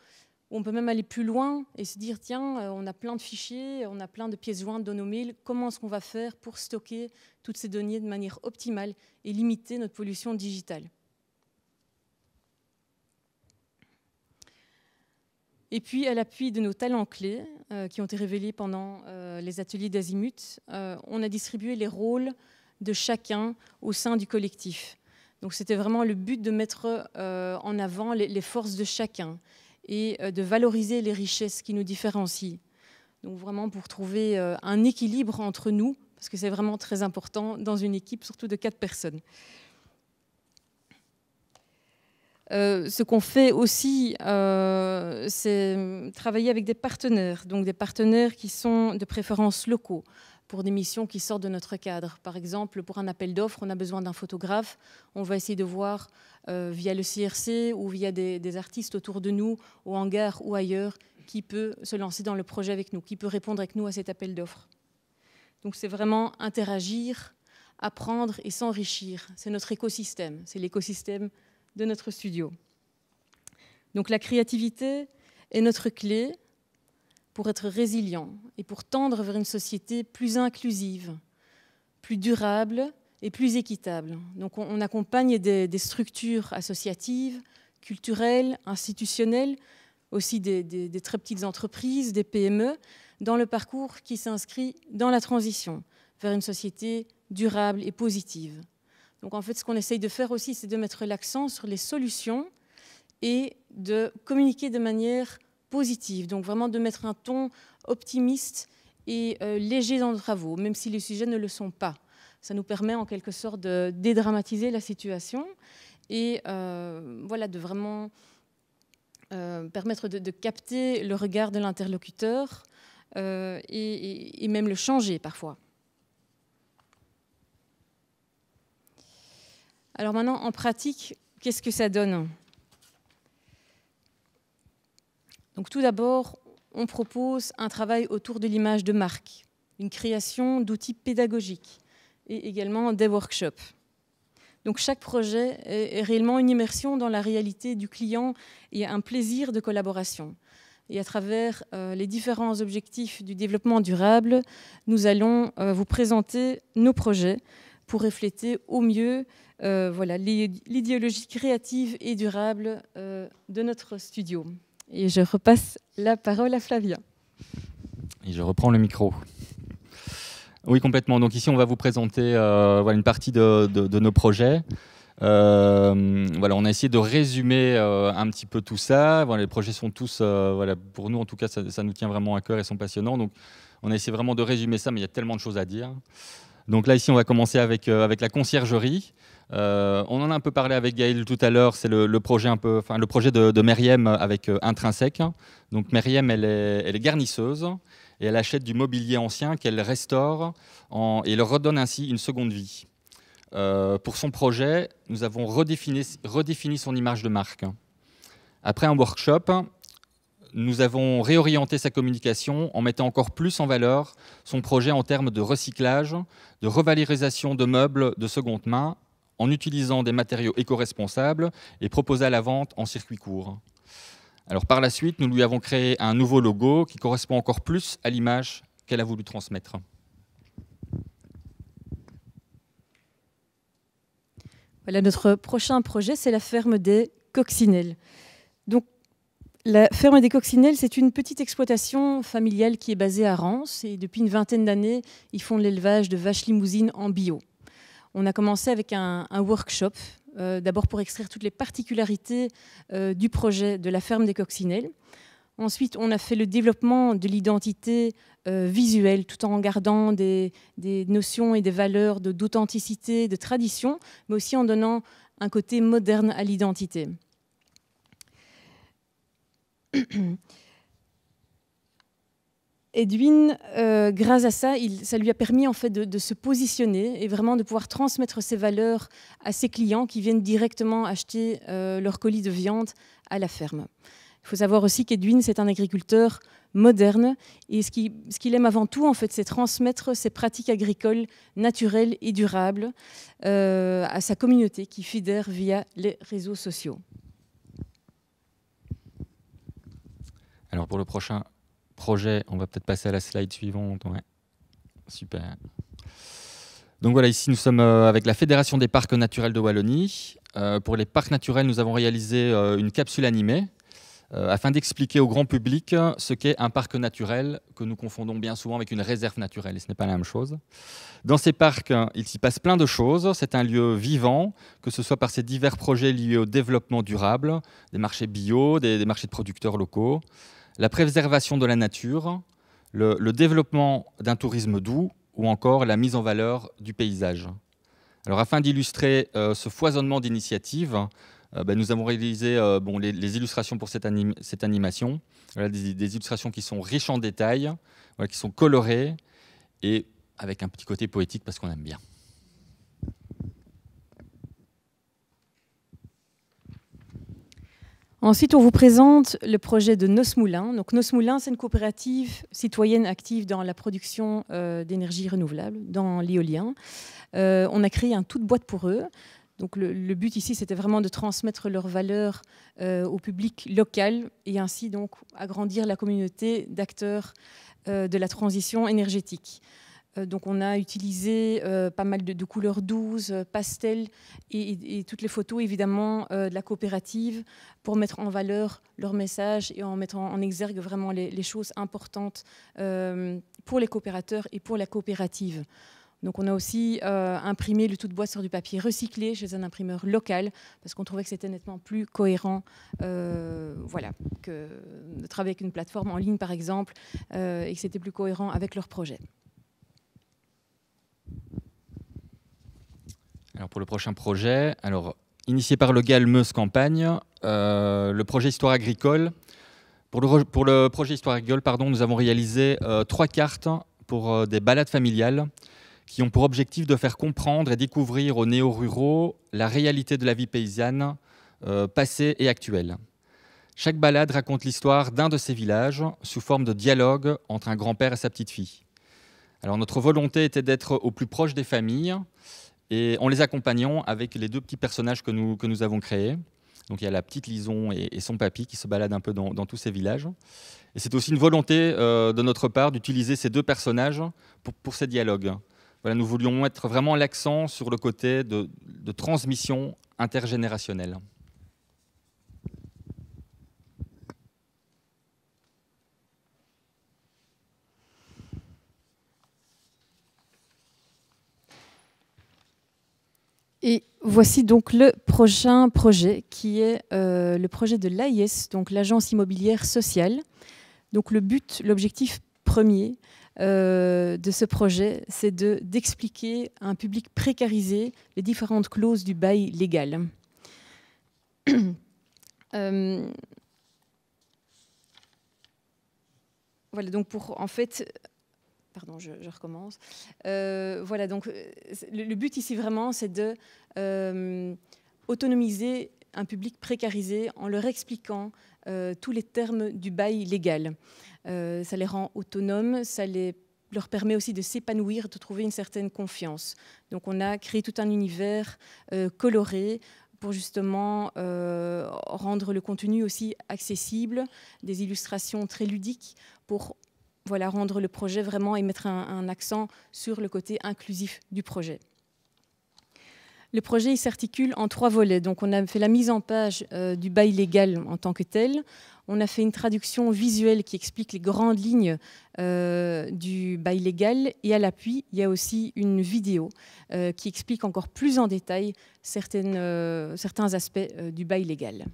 On peut même aller plus loin et se dire, tiens, on a plein de fichiers, on a plein de pièces jointes dans nos mails. Comment est-ce qu'on va faire pour stocker toutes ces données de manière optimale et limiter notre pollution digitale ? Et puis, à l'appui de nos talents clés qui ont été révélés pendant les ateliers d'Azimut, on a distribué les rôles de chacun au sein du collectif. Donc, c'était vraiment le but de mettre en avant les forces de chacun et de valoriser les richesses qui nous différencient. Donc, vraiment pour trouver un équilibre entre nous, parce que c'est vraiment très important dans une équipe, surtout de 4 personnes. Ce qu'on fait aussi, c'est travailler avec des partenaires, donc des partenaires qui sont de préférence locaux, pour des missions qui sortent de notre cadre. Par exemple, pour un appel d'offres, on a besoin d'un photographe. On va essayer de voir via le CRC ou via des artistes autour de nous, au hangar ou ailleurs, qui peut se lancer dans le projet avec nous, qui peut répondre avec nous à cet appel d'offres. Donc c'est vraiment interagir, apprendre et s'enrichir. C'est notre écosystème, c'est l'écosystème de notre studio. Donc la créativité est notre clé pour être résilient et pour tendre vers une société plus inclusive, plus durable et plus équitable. Donc on accompagne des structures associatives, culturelles, institutionnelles, aussi des très petites entreprises, des PME, dans le parcours qui s'inscrit dans la transition vers une société durable et positive. Donc en fait, ce qu'on essaye de faire aussi, c'est de mettre l'accent sur les solutions et de communiquer de manière positive, donc vraiment de mettre un ton optimiste et léger dans nos travaux, même si les sujets ne le sont pas. Ça nous permet en quelque sorte de dédramatiser la situation et voilà, de vraiment permettre de capter le regard de l'interlocuteur et même le changer parfois. Alors maintenant, en pratique, qu'est-ce que ça donne ? Donc tout d'abord, on propose un travail autour de l'image de marque, une création d'outils pédagogiques et également des workshops. Donc chaque projet est réellement une immersion dans la réalité du client et un plaisir de collaboration. Et à travers les différents objectifs du développement durable, nous allons vous présenter nos projets pour refléter au mieux voilà, l'idéologie créative et durable de notre studio. Et je repasse la parole à Flavia. Et je reprends le micro. Oui, complètement. Donc ici, on va vous présenter voilà, une partie de nos projets. Voilà, on a essayé de résumer un petit peu tout ça. Voilà, les projets sont tous, voilà, pour nous en tout cas, ça nous tient vraiment à cœur et sont passionnants. Donc on a essayé vraiment de résumer ça, mais il y a tellement de choses à dire. Donc là, ici, on va commencer avec la conciergerie. On en a un peu parlé avec Gaël tout à l'heure. C'est le projet le projet de Meriem avec Intrinsèque. Donc Meriem, elle est garnisseuse et elle achète du mobilier ancien qu'elle restaure et leur redonne ainsi une seconde vie. Pour son projet, nous avons redéfini son image de marque. Après un workshop, nous avons réorienté sa communication en mettant encore plus en valeur son projet en termes de recyclage, de revalorisation de meubles de seconde main, en utilisant des matériaux éco-responsables et proposés à la vente en circuit court. Alors, par la suite, nous lui avons créé un nouveau logo qui correspond encore plus à l'image qu'elle a voulu transmettre. Voilà, notre prochain projet, c'est la ferme des Coccinelles. Donc, la ferme des Coccinelles, c'est une petite exploitation familiale qui est basée à Rance. Et depuis une vingtaine d'années, ils font de l'élevage de vaches limousines en bio. On a commencé avec un workshop, d'abord pour extraire toutes les particularités du projet de la ferme des Coccinelles. Ensuite, on a fait le développement de l'identité visuelle, tout en gardant des notions et des valeurs d'authenticité, de tradition, mais aussi en donnant un côté moderne à l'identité. Edwin, grâce à ça, ça lui a permis en fait de se positionner et vraiment de pouvoir transmettre ses valeurs à ses clients qui viennent directement acheter leur colis de viande à la ferme. Il faut savoir aussi qu'Edwin, c'est un agriculteur moderne et ce qu'il aime avant tout, en fait, c'est transmettre ses pratiques agricoles naturelles et durables à sa communauté qui fédère via les réseaux sociaux. Alors pour le prochain projet, on va peut-être passer à la slide suivante. Ouais. Super. Donc voilà, ici nous sommes avec la Fédération des parcs naturels de Wallonie. Pour les parcs naturels, nous avons réalisé une capsule animée afin d'expliquer au grand public ce qu'est un parc naturel, que nous confondons bien souvent avec une réserve naturelle, et ce n'est pas la même chose. Dans ces parcs, il s'y passe plein de choses. C'est un lieu vivant, que ce soit par ces divers projets liés au développement durable, des marchés bio, des marchés de producteurs locaux, la préservation de la nature, le développement d'un tourisme doux ou encore la mise en valeur du paysage. Alors, afin d'illustrer ce foisonnement d'initiatives, nous avons réalisé les illustrations pour cette animation. Voilà, des illustrations qui sont riches en détails, voilà, qui sont colorées et avec un petit côté poétique parce qu'on aime bien. Ensuite, on vous présente le projet de Nos Moulins. Donc, Nos Moulins, c'est une coopérative citoyenne active dans la production d'énergie renouvelable, dans l'éolien. On a créé un toute boîte pour eux. Donc le but ici, c'était vraiment de transmettre leurs valeurs au public local et ainsi donc agrandir la communauté d'acteurs de la transition énergétique. Donc on a utilisé pas mal de couleurs douces, pastel et toutes les photos évidemment de la coopérative pour mettre en valeur leur message et en mettant en exergue vraiment les choses importantes pour les coopérateurs et pour la coopérative. Donc on a aussi imprimé le tout de boîte sur du papier recyclé chez un imprimeur local parce qu'on trouvait que c'était nettement plus cohérent voilà, que de travailler avec une plateforme en ligne par exemple et que c'était plus cohérent avec leur projet. Alors pour le prochain projet, initié par le GAL Meuse Campagne, le projet Histoire agricole. Pour le projet Histoire agricole, nous avons réalisé 3 cartes pour des balades familiales qui ont pour objectif de faire comprendre et découvrir aux néo-ruraux la réalité de la vie paysanne passée et actuelle. Chaque balade raconte l'histoire d'un de ces villages sous forme de dialogue entre un grand-père et sa petite-fille. Alors notre volonté était d'être au plus proche des familles et en les accompagnant avec les 2 petits personnages que nous avons créés. Donc il y a la petite Lison et son papy qui se baladent un peu dans tous ces villages. Et c'est aussi une volonté de notre part d'utiliser ces 2 personnages pour ces dialogues. Voilà, nous voulions mettre vraiment l'accent sur le côté de transmission intergénérationnelle. Et voici donc le prochain projet qui est le projet de l'AIS, donc l'Agence immobilière sociale. Donc l'objectif premier de ce projet, c'est d'expliquer à un public précarisé les différentes clauses du bail légal. Voilà, donc pour en fait... Pardon, je recommence. Voilà, donc le but ici vraiment, c'est de autonomiser un public précarisé en leur expliquant tous les termes du bail légal. Ça les rend autonomes, ça leur permet aussi de s'épanouir, de trouver une certaine confiance. Donc on a créé tout un univers coloré pour justement rendre le contenu aussi accessible, des illustrations très ludiques pour rendre le projet vraiment et mettre un accent sur le côté inclusif du projet. Le projet s'articule en 3 volets. Donc, on a fait la mise en page du bail légal en tant que tel. On a fait une traduction visuelle qui explique les grandes lignes du bail légal. Et à l'appui, il y a aussi une vidéo qui explique encore plus en détail certains aspects du bail légal.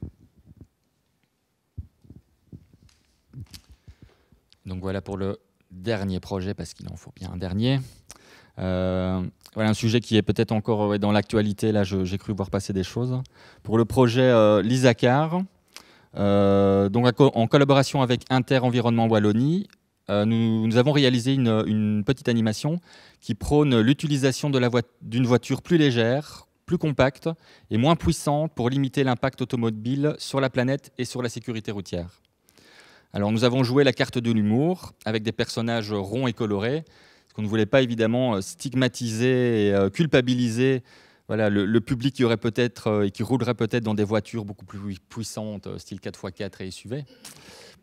Donc voilà pour le dernier projet, parce qu'il en faut bien un dernier. Voilà un sujet qui est peut-être encore dans l'actualité. Là, j'ai cru voir passer des choses. Pour le projet l'ISACAR, donc en collaboration avec Inter Environnement Wallonie, nous avons réalisé une petite animation qui prône l'utilisation d'une voiture plus légère, plus compacte et moins puissante pour limiter l'impact automobile sur la planète et sur la sécurité routière. Alors nous avons joué la carte de l'humour avec des personnages ronds et colorés, parce qu'on ne voulait pas évidemment stigmatiser et culpabiliser le public qui aurait peut-être et qui roulerait peut-être dans des voitures beaucoup plus puissantes, style 4x4 et SUV,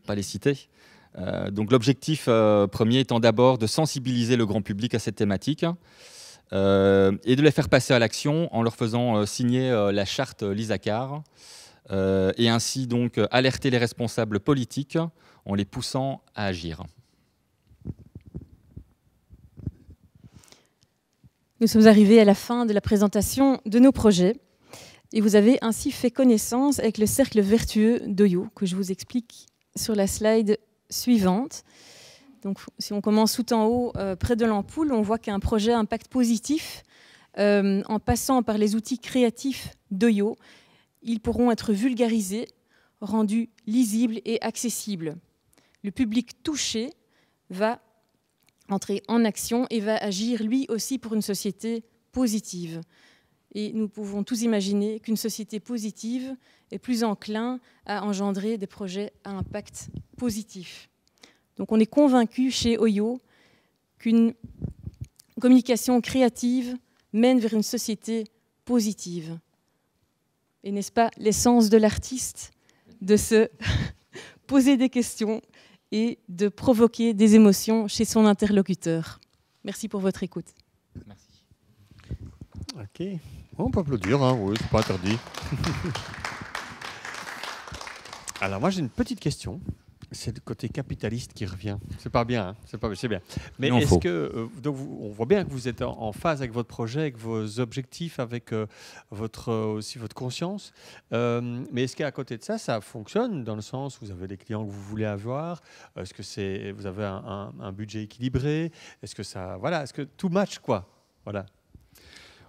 pas les citer. Donc l'objectif premier étant d'abord de sensibiliser le grand public à cette thématique et de les faire passer à l'action en leur faisant signer la charte l'ISACAR et ainsi donc alerter les responsables politiques en les poussant à agir. Nous sommes arrivés à la fin de la présentation de nos projets et vous avez ainsi fait connaissance avec le cercle vertueux d'Oyo que je vous explique sur la slide suivante. Donc, si on commence tout en haut, près de l'ampoule, on voit qu'un projet à impact positif, en passant par les outils créatifs d'Oyo, ils pourront être vulgarisés, rendus lisibles et accessibles. Le public touché va entrer en action et va agir lui aussi pour une société positive. Et nous pouvons tous imaginer qu'une société positive est plus enclin à engendrer des projets à impact positif. Donc on est convaincu chez Oyo qu'une communication créative mène vers une société positive. Et n'est-ce pas l'essence de l'artiste de se poser des questions et de provoquer des émotions chez son interlocuteur. Merci pour votre écoute. Merci. Ok, on peut applaudir, hein. Oui, c'est pas interdit. Alors moi j'ai une petite question. C'est le côté capitaliste qui revient. C'est pas bien, hein. C'est bien. Mais est-ce que donc on voit bien que vous êtes en phase avec votre projet, avec vos objectifs, avec aussi votre conscience. Mais est-ce qu'à côté de ça, ça fonctionne dans le sens où vous avez les clients que vous voulez avoir? Est-ce que vous avez un budget équilibré? Est-ce que est-ce que tout match quoi? Voilà.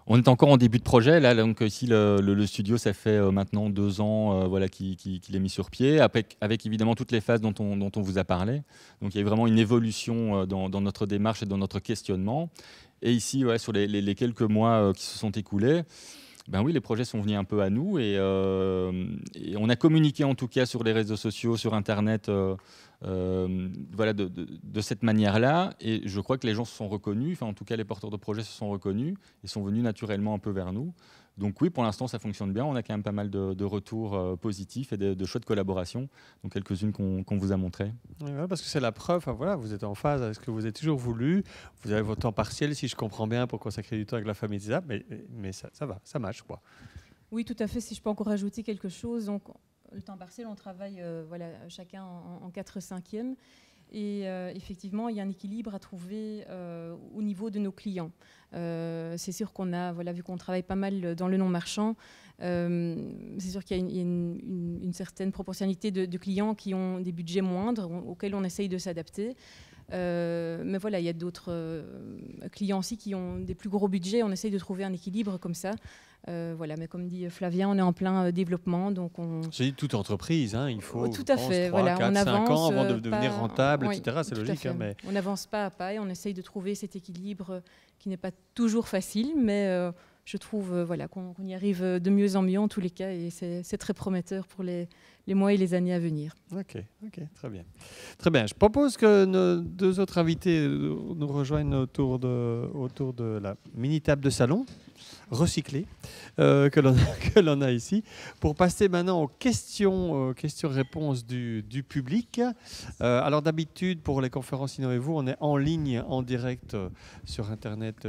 On est encore en début de projet. Là, donc ici, le studio, ça fait maintenant 2 ans qu'il est mis sur pied, avec évidemment toutes les phases dont on vous a parlé. Donc il y a vraiment une évolution dans notre démarche et dans notre questionnement. Et ici, sur les quelques mois qui se sont écoulés, ben oui, les projets sont venus un peu à nous et on a communiqué en tout cas sur les réseaux sociaux, sur Internet, de cette manière-là. Et je crois que les gens se sont reconnus, enfin en tout cas les porteurs de projets se sont reconnus et sont venus naturellement un peu vers nous. Donc oui, pour l'instant ça fonctionne bien. On a quand même pas mal de retours positifs et de chouettes collaborations, donc quelques-unes qu'on vous a montrées. Oui, parce que c'est la preuve, voilà, vous êtes en phase avec ce que vous avez toujours voulu. Vous avez votre temps partiel, si je comprends bien, pour consacrer du temps avec la famille, etc. Mais ça va, ça marche, quoi. Oui, tout à fait. Si je peux encore ajouter quelque chose, donc le temps partiel, on travaille chacun en 4/5e. Et effectivement, il y a un équilibre à trouver au niveau de nos clients. C'est sûr qu'on a, vu qu'on travaille pas mal dans le non-marchand, c'est sûr qu'il y a une certaine proportionnalité de clients qui ont des budgets moindres, auxquels on essaye de s'adapter. Mais voilà, il y a d'autres clients aussi qui ont des plus gros budgets. On essaye de trouver un équilibre comme ça. Mais comme dit Flavien, on est en plein développement. Donc c'est dit toute entreprise, hein, il faut tout à fait, 3, 4, on 5 avance ans avant de devenir rentable, oui, etc. C'est logique. Hein, mais... On avance pas à pas et on essaye de trouver cet équilibre qui n'est pas toujours facile, mais je trouve qu'on y arrive de mieux en mieux en tous les cas et c'est très prometteur pour les mois et les années à venir. Ok, très bien. Très bien. Je propose que nos 2 autres invités nous rejoignent autour de la mini-table de salon recyclée que l'on a ici, pour passer maintenant aux questions-réponses du public. Alors d'habitude, pour les conférences Innovez-vous, on est en ligne, en direct sur Internet,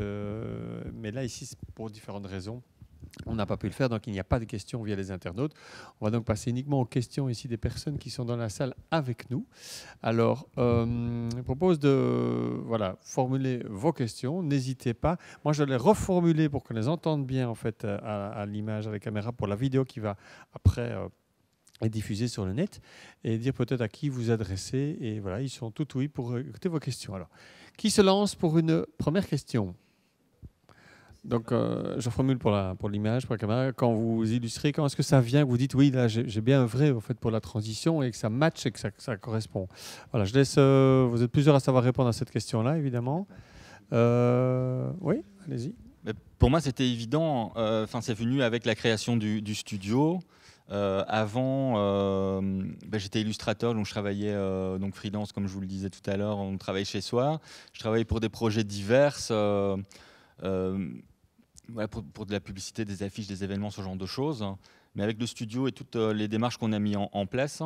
mais là, ici, c'est pour différentes raisons. On n'a pas pu le faire, donc il n'y a pas de questions via les internautes. On va donc passer uniquement aux questions ici des personnes qui sont dans la salle avec nous. Alors, je propose de formuler vos questions. N'hésitez pas. Moi, je vais les reformuler pour qu'on les entende bien en fait, à l'image, à la caméra, pour la vidéo qui va après être diffusée sur le net, et dire peut-être à qui vous adressez. Et voilà, ils sont tout oui pour écouter vos questions. Alors, qui se lance pour une première question ? Donc, je formule pour l'image, pour la caméra. Quand vous illustrez, quand est-ce que ça vient que vous dites oui, là, j'ai bien œuvré en fait, pour la transition et que ça matche et que ça correspond. Voilà, je laisse. Vous êtes plusieurs à savoir répondre à cette question-là, évidemment. Oui, allez-y. Pour moi, c'était évident. C'est venu avec la création du studio. Avant, j'étais illustrateur, donc je travaillais donc freelance, comme je vous le disais tout à l'heure. On travaille chez soi. Je travaillais pour des projets divers. Pour de la publicité, des affiches, des événements, ce genre de choses. Mais avec le studio et toutes les démarches qu'on a mis en place,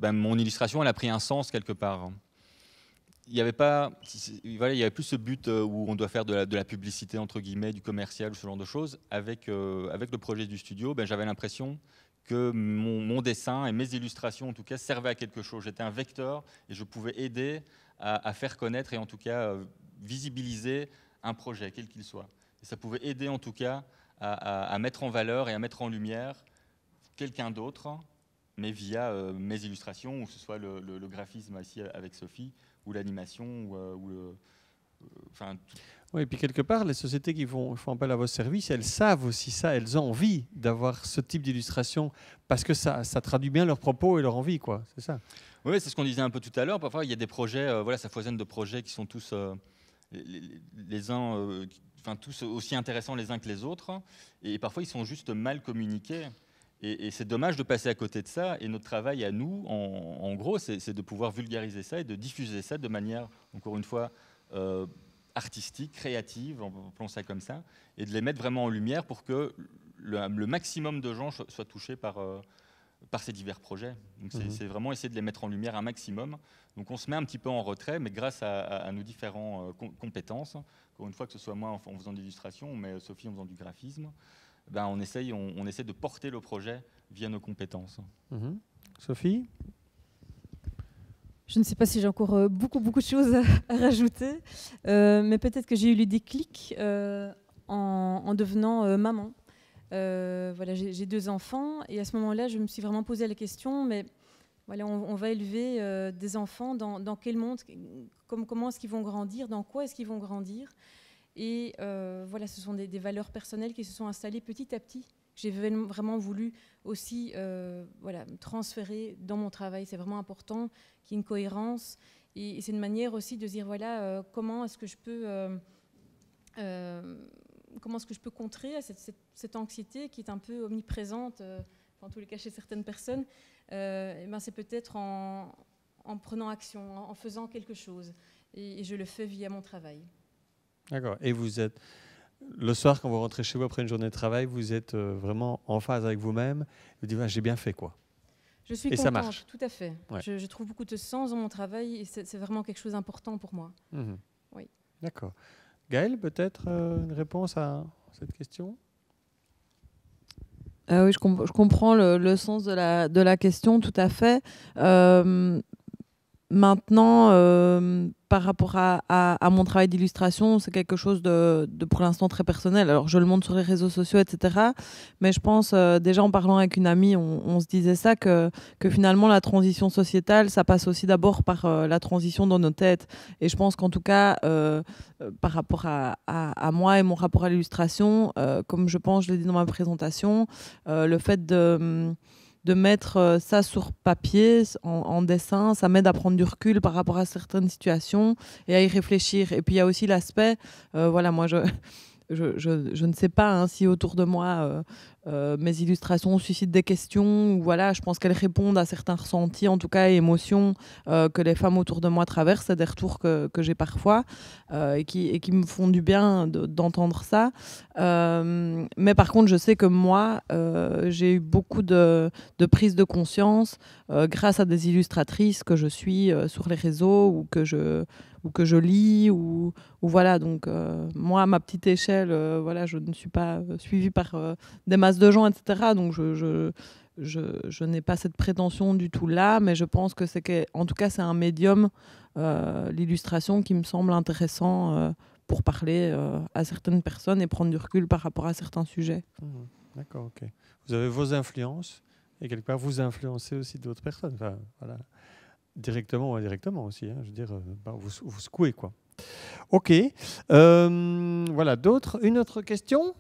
mon illustration, elle a pris un sens quelque part. Il n'y avait plus ce but où on doit faire de la publicité, entre guillemets, du commercial, ce genre de choses. Avec le projet du studio, j'avais l'impression que mon dessin et mes illustrations, en tout cas, servaient à quelque chose. J'étais un vecteur et je pouvais aider à faire connaître et en tout cas visibiliser un projet, quel qu'il soit. Et ça pouvait aider en tout cas à mettre en valeur et à mettre en lumière quelqu'un d'autre, mais via mes illustrations, ou que ce soit le graphisme ici avec Sophie, ou l'animation, Oui, et puis quelque part, les sociétés qui font appel à vos services, elles savent aussi ça, elles ont envie d'avoir ce type d'illustration, parce que ça traduit bien leurs propos et leur envie, quoi. C'est ça. Oui, c'est ce qu'on disait un peu tout à l'heure. Parfois, il y a des projets, ça foisonne de projets qui sont tous... les uns, tous aussi intéressants les uns que les autres, et parfois ils sont juste mal communiqués. Et c'est dommage de passer à côté de ça. Et notre travail à nous, en gros, c'est de pouvoir vulgariser ça et de diffuser ça de manière, encore une fois, artistique, créative, on appelons ça comme ça, et de les mettre vraiment en lumière pour que le maximum de gens soient touchés par ces divers projets. Donc c'est vraiment essayer de les mettre en lumière un maximum. Donc on se met un petit peu en retrait, mais grâce à nos différentes compétences, encore une fois, que ce soit moi en faisant de l'illustration, mais Sophie en faisant du graphisme, ben on essaie de porter le projet via nos compétences. Sophie ? Je ne sais pas si j'ai encore beaucoup de choses à rajouter, mais peut-être que j'ai eu le déclic en devenant maman. Voilà, j'ai 2 enfants et à ce moment-là, je me suis vraiment posé la question, mais voilà, on va élever des enfants dans quel monde, comment est-ce qu'ils vont grandir, dans quoi est-ce qu'ils vont grandir. Et voilà, ce sont des valeurs personnelles qui se sont installées petit à petit. J'ai vraiment voulu aussi voilà, transférer dans mon travail. C'est vraiment important qu'il y ait une cohérence. Et c'est une manière aussi de dire, voilà, comment est-ce que je peux contrer à cette anxiété qui est un peu omniprésente, en tous les cas chez certaines personnes. Et ben c'est peut-être en prenant action, en faisant quelque chose. Et je le fais via mon travail. D'accord. Et vous êtes, le soir, quand vous rentrez chez vous après une journée de travail, vous êtes vraiment en phase avec vous-même. Vous dites, j'ai bien fait, quoi. Je suis contente, ça marche. Tout à fait. Ouais. Je trouve beaucoup de sens dans mon travail et c'est vraiment quelque chose d'important pour moi. Oui. D'accord. Gaëlle, peut-être une réponse à cette question ? Oui, je comprends le sens de la question, tout à fait. Maintenant, par rapport à mon travail d'illustration, c'est quelque chose de pour l'instant très personnel. Alors, je le montre sur les réseaux sociaux, etc. Mais je pense, déjà en parlant avec une amie, on se disait ça, que finalement, la transition sociétale, ça passe aussi d'abord par la transition dans nos têtes. Et je pense qu'en tout cas, par rapport à moi et mon rapport à l'illustration, comme je pense, je l'ai dit dans ma présentation, le fait de mettre ça sur papier, en dessin, ça m'aide à prendre du recul par rapport à certaines situations et à y réfléchir. Et puis il y a aussi l'aspect, voilà, moi je ne sais pas si autour de moi mes illustrations suscitent des questions, ou voilà, je pense qu'elles répondent à certains ressentis, en tout cas, et émotions que les femmes autour de moi traversent. C'est des retours que j'ai parfois et qui me font du bien d'entendre ça. Mais par contre, je sais que moi, j'ai eu beaucoup de prise de conscience grâce à des illustratrices que je suis sur les réseaux ou que je lis, ou voilà. Donc moi, à ma petite échelle, voilà, je ne suis pas suivie par des masses de gens, etc. Donc je n'ai pas cette prétention du tout là, mais je pense en tout cas, c'est un médium, l'illustration, qui me semble intéressant pour parler à certaines personnes et prendre du recul par rapport à certains sujets. D'accord, ok. Vous avez vos influences et quelque part vous influencez aussi d'autres personnes. Enfin, voilà. Directement ou indirectement aussi, je veux dire, vous secouez, quoi. Ok. Voilà, une autre question ?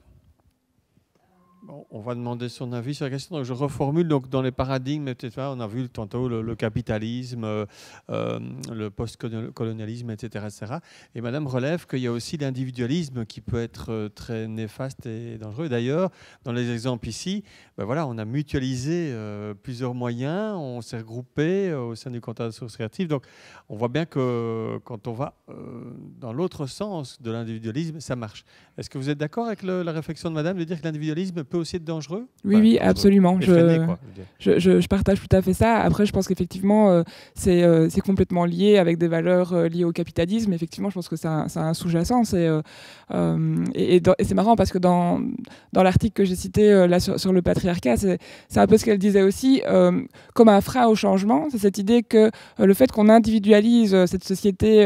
Bon, on va demander son avis sur la question. Donc, je reformule. Donc, dans les paradigmes, peut-être, on a vu tantôt le capitalisme, le post-colonialisme, etc., etc. Et Madame relève qu'il y a aussi l'individualisme qui peut être très néfaste et dangereux. D'ailleurs, dans les exemples ici, voilà, on a mutualisé plusieurs moyens, on s'est regroupé au sein du comptage de sources créatives. Donc, on voit bien que quand on va dans l'autre sens de l'individualisme, ça marche. Est-ce que vous êtes d'accord avec la réflexion de Madame de dire que l'individualisme peut aussi être dangereux ? Oui, dangereux. Absolument. Je partage tout à fait ça. Après, je pense qu'effectivement, c'est complètement lié avec des valeurs liées au capitalisme. Effectivement, je pense que c'est un sous-jacent. Et c'est marrant parce que dans l'article que j'ai cité là sur le patriarcat, c'est un peu ce qu'elle disait aussi, comme un frein au changement. C'est cette idée que le fait qu'on individualise cette société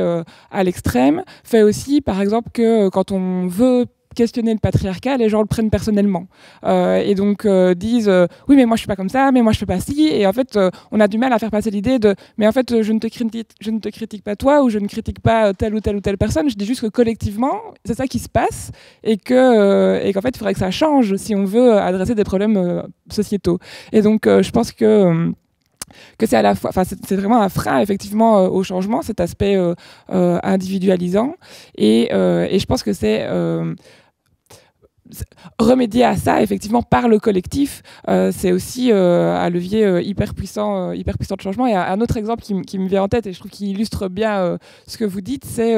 à l'extrême fait aussi, par exemple, que quand on veut questionner le patriarcat, les gens le prennent personnellement et donc disent oui mais moi je suis pas comme ça, mais moi je fais pas ci, et en fait on a du mal à faire passer l'idée de mais en fait je ne te critique pas toi, ou je ne critique pas telle ou telle personne, je dis juste que collectivement c'est ça qui se passe et qu'en fait il faudrait que ça change si on veut adresser des problèmes sociétaux. Et donc je pense que c'est à la fois, c'est vraiment un frein effectivement au changement, cet aspect individualisant, et je pense que c'est remédier à ça effectivement par le collectif, c'est aussi un levier hyper puissant de changement. Et un autre exemple qui me vient en tête, et je trouve qu'il illustre bien ce que vous dites, c'est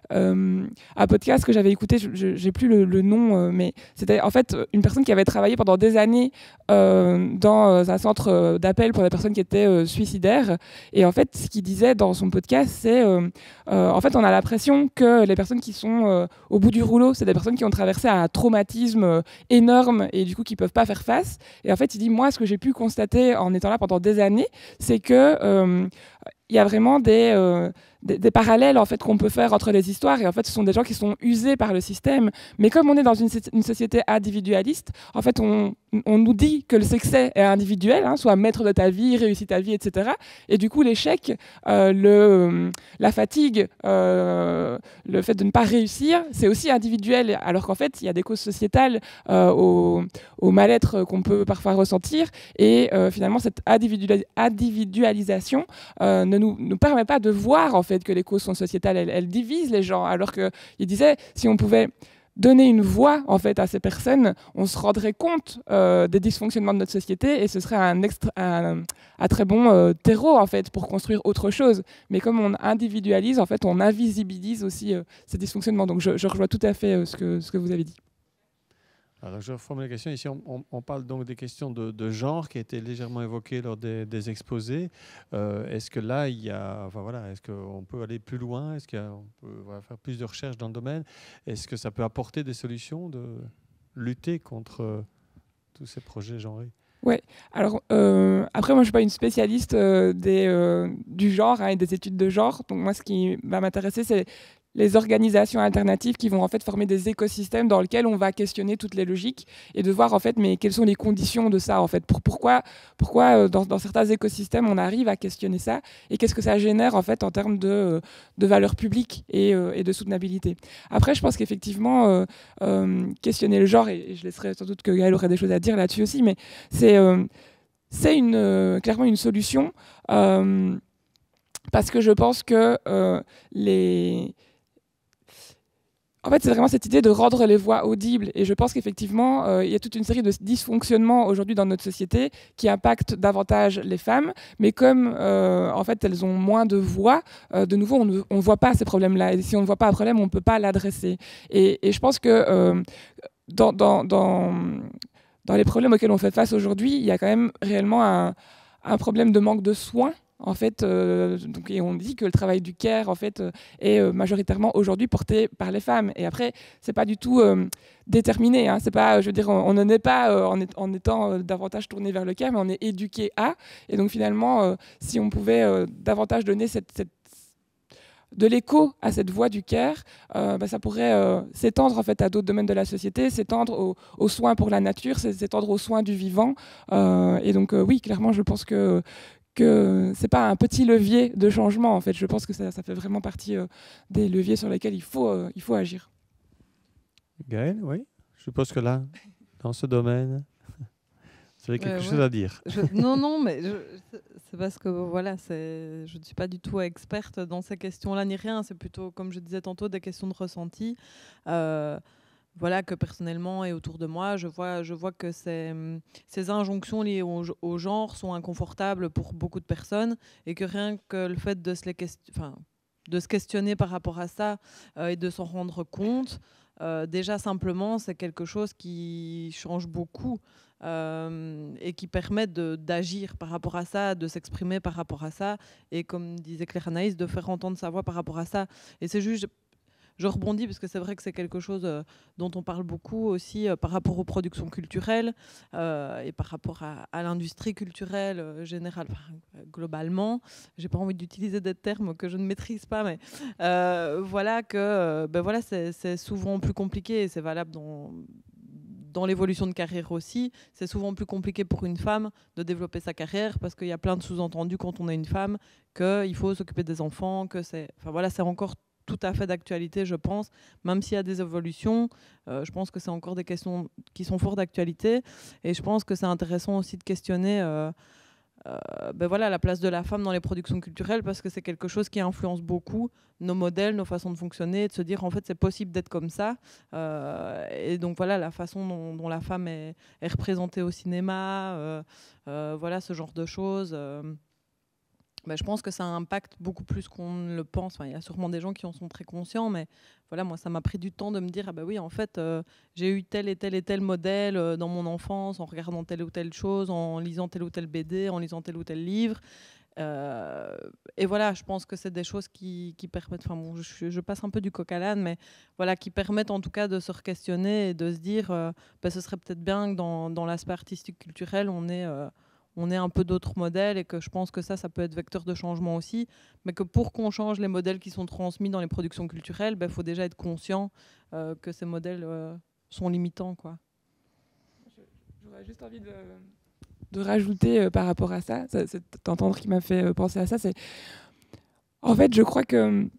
un podcast que j'avais écouté, j'ai plus le nom, mais c'était en fait une personne qui avait travaillé pendant des années dans un centre d'appel pour des personnes qui étaient suicidaires. Et en fait, ce qu'il disait dans son podcast, c'est en fait, on a l'impression que les personnes qui sont au bout du rouleau, c'est des personnes qui ont traversé un traumatisme énorme et du coup qui peuvent pas faire face. Et en fait, il dit, moi, ce que j'ai pu constater en étant là pendant des années, c'est que il y a vraiment des parallèles en fait qu'on peut faire entre les histoires, et en fait ce sont des gens qui sont usés par le système, mais comme on est dans une société individualiste, en fait on nous dit que le succès est individuel, hein, soit maître de ta vie, réussis ta vie, etc. Et du coup l'échec, la fatigue, le fait de ne pas réussir, c'est aussi individuel, alors qu'en fait il y a des causes sociétales au mal-être qu'on peut parfois ressentir, et finalement cette individualisation ne nous permet pas de voir en fait que les causes sont sociétales, elles divisent les gens, alors qu'il disait, si on pouvait donner une voix en fait à ces personnes, on se rendrait compte des dysfonctionnements de notre société, et ce serait un très bon terreau en fait pour construire autre chose. Mais comme on individualise, en fait, on invisibilise aussi ces dysfonctionnements. Donc je rejoins tout à fait ce que vous avez dit. Alors, je reformule la question. Ici, on parle donc des questions de genre qui étaient légèrement évoquées lors des exposés. Est-ce que là, est-ce qu'on peut aller plus loin? Est-ce qu'on peut faire plus de recherches dans le domaine? Est-ce que ça peut apporter des solutions de lutter contre tous ces projets genrés? Oui, alors après moi je ne suis pas une spécialiste du genre et des études de genre, donc moi ce qui va m'intéresser c'est les organisations alternatives qui vont en fait former des écosystèmes dans lesquels on va questionner toutes les logiques et de voir en fait mais quelles sont les conditions de ça en fait, pourquoi dans certains écosystèmes on arrive à questionner ça et qu'est-ce que ça génère en fait en termes de valeurs publiques et de soutenabilité. Après je pense qu'effectivement questionner le genre, et je laisserai sans doute que Gaëlle aurait des choses à dire là-dessus aussi, mais c'est clairement une solution parce que je pense que en fait, c'est vraiment cette idée de rendre les voix audibles. Et je pense qu'effectivement, il y a toute une série de dysfonctionnements aujourd'hui dans notre société qui impactent davantage les femmes. Mais comme, en fait, elles ont moins de voix, de nouveau, on ne voit pas ces problèmes-là. Et si on ne voit pas un problème, on ne peut pas l'adresser. Et je pense que dans les problèmes auxquels on fait face aujourd'hui, il y a quand même réellement un problème de manque de soins. En fait, et on dit que le travail du care en fait, est majoritairement aujourd'hui porté par les femmes. Et après, c'est pas du tout déterminé. Hein. C'est pas, je veux dire, on n'en est pas en étant davantage tourné vers le care, mais on est éduqué à. Et donc finalement, si on pouvait davantage donner de l'écho à cette voix du care, ça pourrait s'étendre en fait à d'autres domaines de la société, s'étendre aux soins pour la nature, s'étendre aux soins du vivant. Et donc oui, clairement, je pense que c'est pas un petit levier de changement en fait. Je pense que ça fait vraiment partie des leviers sur lesquels il faut agir. Gaëlle, oui. Je suppose que là, dans ce domaine, vous avez quelque chose à dire. Non, mais c'est parce que voilà, je ne suis pas du tout experte dans ces questions-là ni rien. C'est plutôt, comme je disais tantôt, des questions de ressenti. Voilà, que personnellement et autour de moi, je vois que ces injonctions liées au genre sont inconfortables pour beaucoup de personnes, et que rien que le fait de se questionner par rapport à ça et de s'en rendre compte, déjà simplement, c'est quelque chose qui change beaucoup et qui permet d'agir par rapport à ça, de s'exprimer par rapport à ça, et comme disait Claire Anaïs, de faire entendre sa voix par rapport à ça. Et c'est juste... Je rebondis parce que c'est vrai que c'est quelque chose dont on parle beaucoup aussi par rapport aux productions culturelles et par rapport à l'industrie culturelle générale, globalement. J'ai pas envie d'utiliser des termes que je ne maîtrise pas, mais voilà que voilà, c'est souvent plus compliqué, et c'est valable dans l'évolution de carrière aussi. C'est souvent plus compliqué pour une femme de développer sa carrière parce qu'il y a plein de sous-entendus quand on est une femme, qu'il faut s'occuper des enfants, que c'est encore tout à fait d'actualité, je pense, même s'il y a des évolutions. Je pense que c'est encore des questions qui sont fort d'actualité, et je pense que c'est intéressant aussi de questionner la place de la femme dans les productions culturelles, parce que c'est quelque chose qui influence beaucoup nos modèles, nos façons de fonctionner, et de se dire en fait c'est possible d'être comme ça. Et donc voilà, la façon dont la femme est représentée au cinéma, voilà, ce genre de choses. je pense que ça impacte beaucoup plus qu'on ne le pense. Enfin, il y a sûrement des gens qui en sont très conscients, mais voilà, moi, ça m'a pris du temps de me dire, ah bah oui, en fait, j'ai eu tel et tel et tel modèle dans mon enfance, en regardant telle ou telle chose, en lisant tel ou tel BD, en lisant tel ou tel livre. Et voilà, je pense que c'est des choses qui permettent, enfin bon, je passe un peu du coq à l'âne, mais voilà, qui permettent en tout cas de se re-questionner et de se dire, ce serait peut-être bien que dans l'aspect artistique culturel, on ait un peu d'autres modèles, et que je pense que ça peut être vecteur de changement aussi, mais que pour qu'on change les modèles qui sont transmis dans les productions culturelles, faut déjà être conscient que ces modèles sont limitants, quoi. J'aurais juste envie de rajouter par rapport à ça, c'est t'entendre qui m'a fait penser à ça, c'est en fait je crois que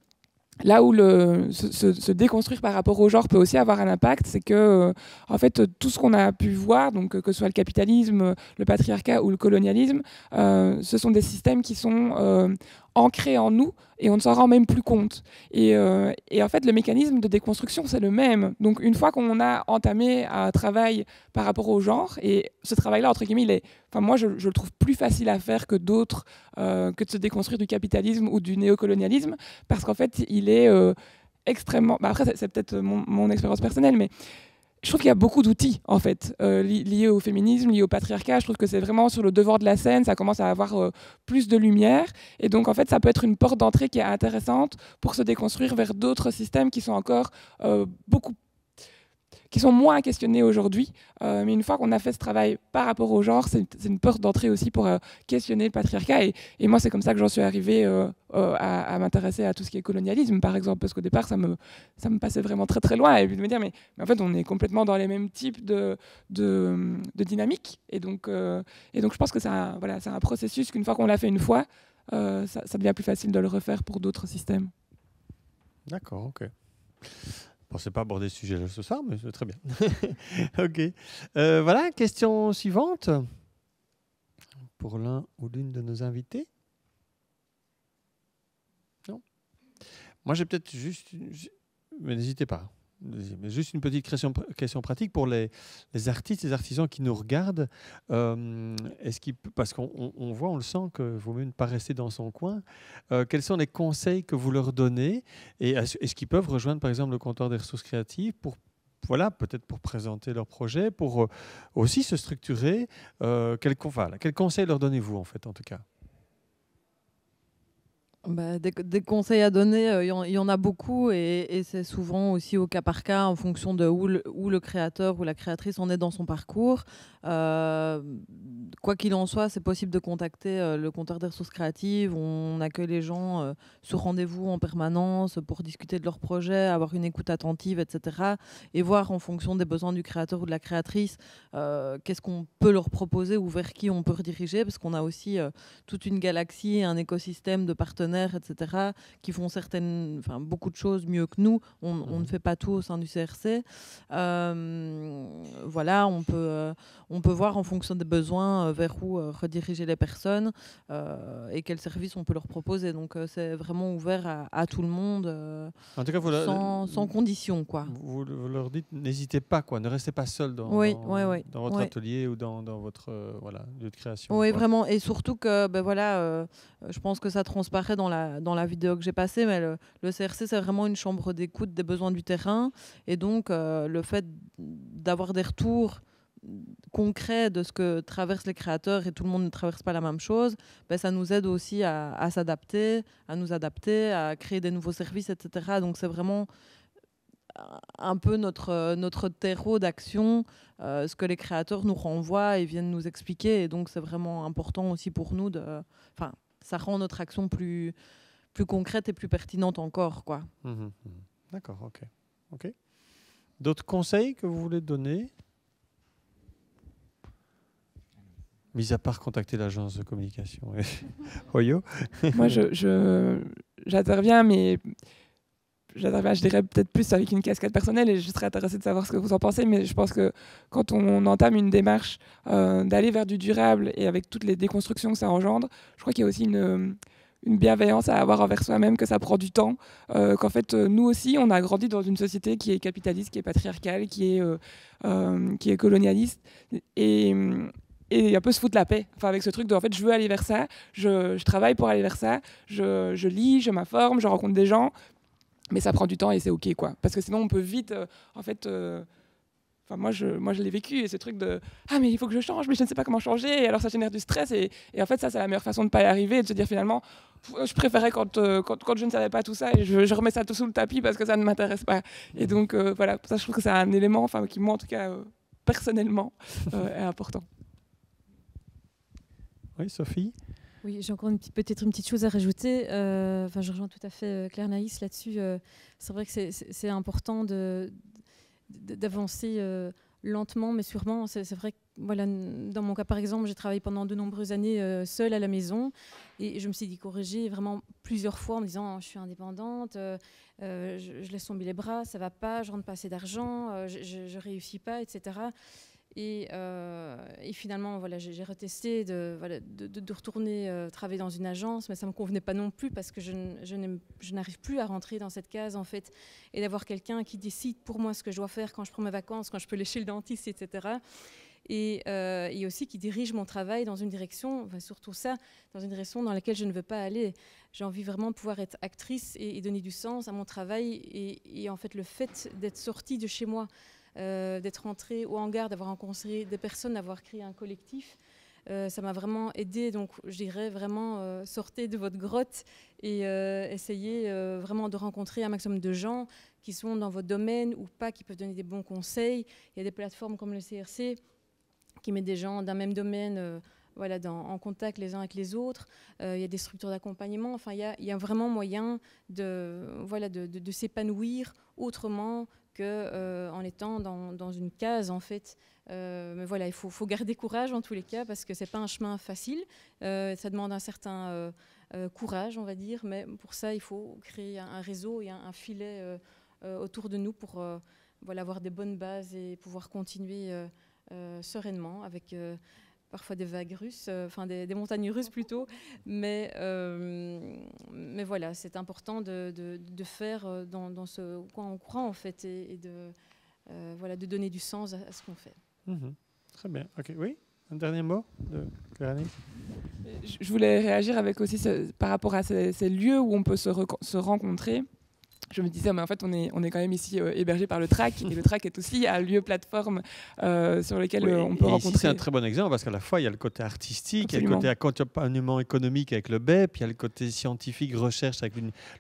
là où se déconstruire par rapport au genre peut aussi avoir un impact, c'est que en fait tout ce qu'on a pu voir, donc que ce soit le capitalisme, le patriarcat ou le colonialisme, ce sont des systèmes qui sont ancrés en nous et on ne s'en rend même plus compte. Et en fait le mécanisme de déconstruction c'est le même. Donc une fois qu'on a entamé un travail par rapport au genre, et ce travail-là entre guillemets, moi je le trouve plus facile à faire que d'autres, que de se déconstruire du capitalisme ou du néocolonialisme, parce qu'en fait il est extrêmement... après c'est peut-être mon expérience personnelle, mais je trouve qu'il y a beaucoup d'outils en fait liés au féminisme, liés au patriarcat. Je trouve que c'est vraiment sur le devant de la scène, ça commence à avoir plus de lumière, et donc en fait ça peut être une porte d'entrée qui est intéressante pour se déconstruire vers d'autres systèmes qui sont encore qui sont moins questionnés aujourd'hui, mais une fois qu'on a fait ce travail par rapport au genre, c'est une porte d'entrée aussi pour questionner le patriarcat, et moi c'est comme ça que j'en suis arrivée à m'intéresser à tout ce qui est colonialisme par exemple, parce qu'au départ ça me passait vraiment très très loin, et puis de me dire mais en fait on est complètement dans les mêmes types de dynamiques, et donc je pense que c'est un processus qu'une fois qu'on l'a fait une fois, ça devient plus facile de le refaire pour d'autres systèmes. D'accord, ok. Je ne pensais pas aborder ce sujet-là ce soir, mais c'est très bien. Ok. Voilà, question suivante pour l'un ou l'une de nos invités. Non. Moi, j'ai peut-être juste... Mais n'hésitez pas. Mais juste une petite question pratique pour les artistes, les artisans qui nous regardent. Parce qu'on voit, on le sent qu'il vaut mieux ne pas rester dans son coin. Quels sont les conseils que vous leur donnez, et est-ce qu'ils peuvent rejoindre par exemple le comptoir des ressources créatives pour, voilà, peut-être pour présenter leur projet, pour aussi se structurer. Quels conseils leur donnez-vous en fait, en tout cas? Des conseils à donner, il y en a beaucoup, et c'est souvent aussi au cas par cas en fonction de où le créateur ou la créatrice en est dans son parcours. Quoi qu'il en soit, c'est possible de contacter le comptoir des ressources créatives. On accueille les gens sur rendez-vous en permanence pour discuter de leur projet, avoir une écoute attentive, etc. Et voir en fonction des besoins du créateur ou de la créatrice qu'est-ce qu'on peut leur proposer ou vers qui on peut rediriger, parce qu'on a aussi toute une galaxie, un écosystème de partenaires, etc., qui font beaucoup de choses mieux que nous. On ne fait pas tout au sein du CRC. Voilà, on peut voir en fonction des besoins vers où rediriger les personnes et quels services on peut leur proposer. Donc c'est vraiment ouvert à tout le monde, en tout cas, sans condition, quoi. Vous leur dites, n'hésitez pas, quoi, ne restez pas seul dans votre atelier ou dans votre lieu de création. Oui, quoi. vraiment. Et surtout que je pense que ça transparaît dans la vidéo que j'ai passée, mais le CRC, c'est vraiment une chambre d'écoute des besoins du terrain. Et donc, le fait d'avoir des retours concrets de ce que traversent les créateurs, et tout le monde ne traverse pas la même chose, ça nous aide aussi à s'adapter, à nous adapter, à créer des nouveaux services, etc. Donc, c'est vraiment un peu notre terreau d'action, ce que les créateurs nous renvoient et viennent nous expliquer. Et donc, c'est vraiment important aussi pour nous ça rend notre action plus concrète et plus pertinente encore, quoi. D'accord, ok. D'autres conseils que vous voulez donner, mis à part contacter l'agence de communication Oyo? Moi, j'interviens, mais je dirais peut-être plus avec une casquette personnelle, et je serais intéressée de savoir ce que vous en pensez, mais je pense que quand on entame une démarche d'aller vers du durable, et avec toutes les déconstructions que ça engendre, je crois qu'il y a aussi une bienveillance à avoir envers soi-même, que ça prend du temps, qu'en fait nous aussi on a grandi dans une société qui est capitaliste, qui est patriarcale, qui est colonialiste, et et un peu se foutre la paix, enfin, avec ce truc de en fait je veux aller vers ça, je travaille pour aller vers ça, je lis, je m'informe, je rencontre des gens, mais ça prend du temps et c'est ok quoi, parce que sinon on peut vite en fait enfin, moi je l'ai vécu, et ce truc de « Ah, mais il faut que je change, mais je ne sais pas comment changer », et alors ça génère du stress, et en fait ça c'est la meilleure façon de ne pas y arriver, et de se dire finalement je préférais quand je ne savais pas tout ça, et je remets ça tout sous le tapis parce que ça ne m'intéresse pas. Et donc voilà, ça je trouve que c'est un élément qui moi en tout cas personnellement est important. Oui, Sophie? Oui, j'ai encore peut-être une petite chose à rajouter. Je rejoins tout à fait Claire Naïs là-dessus. C'est vrai que c'est important d'avancer lentement, mais sûrement. C'est vrai que voilà, dans mon cas, par exemple, j'ai travaillé pendant de nombreuses années seule à la maison, et je me suis dit corriger vraiment plusieurs fois en me disant je suis indépendante, je laisse tomber les bras, ça va pas, je rentre pas assez d'argent, je réussis pas, etc. Et finalement, voilà, j'ai retesté de retourner travailler dans une agence, mais ça ne me convenait pas non plus parce que je n'arrive plus à rentrer dans cette case, en fait, et d'avoir quelqu'un qui décide pour moi ce que je dois faire quand je prends mes vacances, quand je peux aller chez le dentiste, etc. Et aussi qui dirige mon travail dans une direction, surtout ça, dans une direction dans laquelle je ne veux pas aller. J'ai envie vraiment de pouvoir être actrice et donner du sens à mon travail. Et en fait, le fait d'être sortie de chez moi, d'être rentrée au hangar, d'avoir rencontré des personnes, d'avoir créé un collectif, ça m'a vraiment aidée. Donc je dirais vraiment sortez de votre grotte et essayez vraiment de rencontrer un maximum de gens qui sont dans votre domaine ou pas, qui peuvent donner des bons conseils. Il y a des plateformes comme le CRC qui mettent des gens d'un même domaine en contact les uns avec les autres. Il y a des structures d'accompagnement. Enfin, il y a vraiment moyen de s'épanouir autrement qu'en étant dans une case, en fait. Mais voilà, il faut garder courage en tous les cas, parce que ce n'est pas un chemin facile. Ça demande un certain courage, on va dire. Mais pour ça, il faut créer un réseau et un filet autour de nous pour avoir des bonnes bases et pouvoir continuer sereinement avec parfois des vagues russes, des montagnes russes plutôt, mais voilà, c'est important de faire dans ce quoi on croit en fait, et de donner du sens à ce qu'on fait. Très bien, ok, oui, un dernier mot de Claire Naïs? Je voulais réagir avec aussi par rapport à ces lieux où on peut se rencontrer. Je me disais, mais en fait, on est quand même ici hébergé par le TRAC, et le TRAC est aussi un lieu plateforme sur lequel on peut rencontrer. C'est un très bon exemple, parce qu'à la fois, il y a le côté artistique, Absolument. Il y a le côté accompagnement économique avec le BEP, il y a le côté scientifique, recherche avec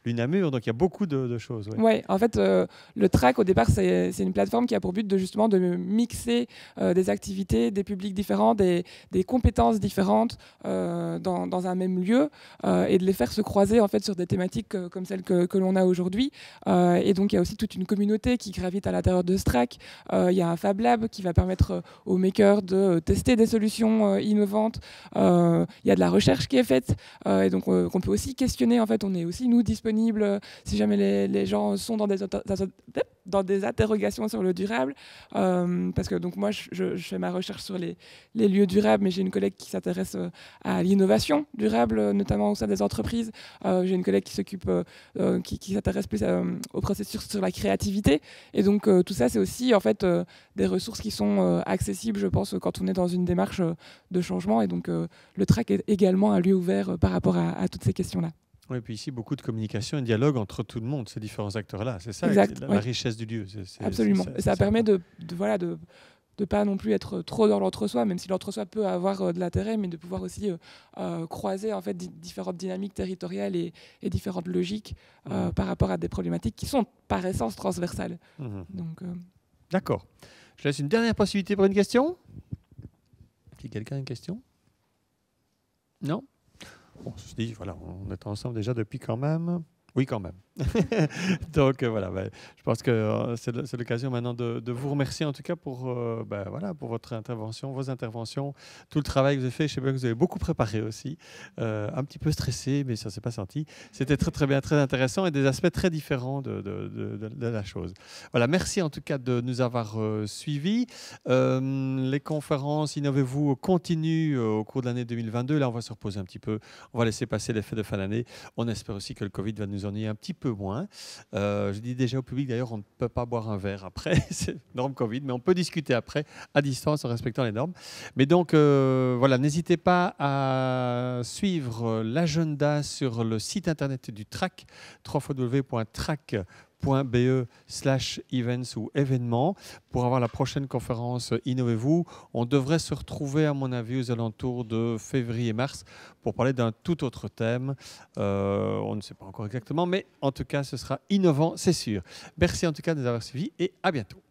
l'UNAMUR, donc il y a beaucoup de choses. Ouais, en fait, le TRAC, au départ, c'est une plateforme qui a pour but justement de mixer des activités, des publics différents, des compétences différentes dans un même lieu, et de les faire se croiser en fait sur des thématiques comme celles que l'on a aujourd'hui. Et donc il y a aussi toute une communauté qui gravite à l'intérieur de ce TRAC. Il y a un Fab Lab qui va permettre aux makers de tester des solutions innovantes. Il y a de la recherche qui est faite, et donc qu'on peut aussi questionner. En fait, on est aussi nous disponibles si jamais les gens sont dans des interrogations sur le durable, parce que donc moi je fais ma recherche sur les lieux durables, mais j'ai une collègue qui s'intéresse à l'innovation durable, notamment au sein des entreprises. J'ai une collègue qui s'occupe, qui s'intéresse plus au processus sur la créativité, et donc tout ça c'est aussi en fait des ressources qui sont accessibles, je pense, quand on est dans une démarche de changement, et donc le TRAC est également un lieu ouvert par rapport à toutes ces questions-là. Oui, et puis ici, beaucoup de communication et de dialogue entre tout le monde, ces différents acteurs-là. C'est ça, exact, la richesse du lieu. Absolument. Et ça permet de pas non plus être trop dans l'entre-soi, même si l'entre-soi peut avoir de l'intérêt, mais de pouvoir aussi croiser en fait différentes dynamiques territoriales et différentes logiques par rapport à des problématiques qui sont par essence transversales. Donc, d'accord. Je laisse une dernière possibilité pour une question. Si quelqu'un a une question? Non? Bon, je dis, voilà, on est ensemble déjà depuis quand même. Oui, quand même. Donc voilà, je pense que c'est l'occasion maintenant de vous remercier en tout cas pour votre intervention, vos interventions, tout le travail que vous avez fait. Je sais bien que vous avez beaucoup préparé aussi, un petit peu stressé, mais ça ne s'est pas senti. C'était très très bien, très intéressant, et des aspects très différents de la chose. Voilà, merci en tout cas de nous avoir suivis. Les conférences Innovez-vous continuent au cours de l'année 2022. Là, on va se reposer un petit peu. On va laisser passer les fêtes de fin d'année. On espère aussi que le Covid va nous en y un petit peu peu moins. Je dis déjà au public, d'ailleurs, on ne peut pas boire un verre après, c'est norme Covid, mais on peut discuter après, à distance, en respectant les normes. Mais donc, voilà, n'hésitez pas à suivre l'agenda sur le site internet du TRAC, www.trac.be/events ou événements, pour avoir la prochaine conférence Innovez-vous. On devrait se retrouver, à mon avis, aux alentours de février-mars pour parler d'un tout autre thème. On ne sait pas encore exactement, mais en tout cas, ce sera innovant, c'est sûr. Merci en tout cas de nous avoir suivis et à bientôt.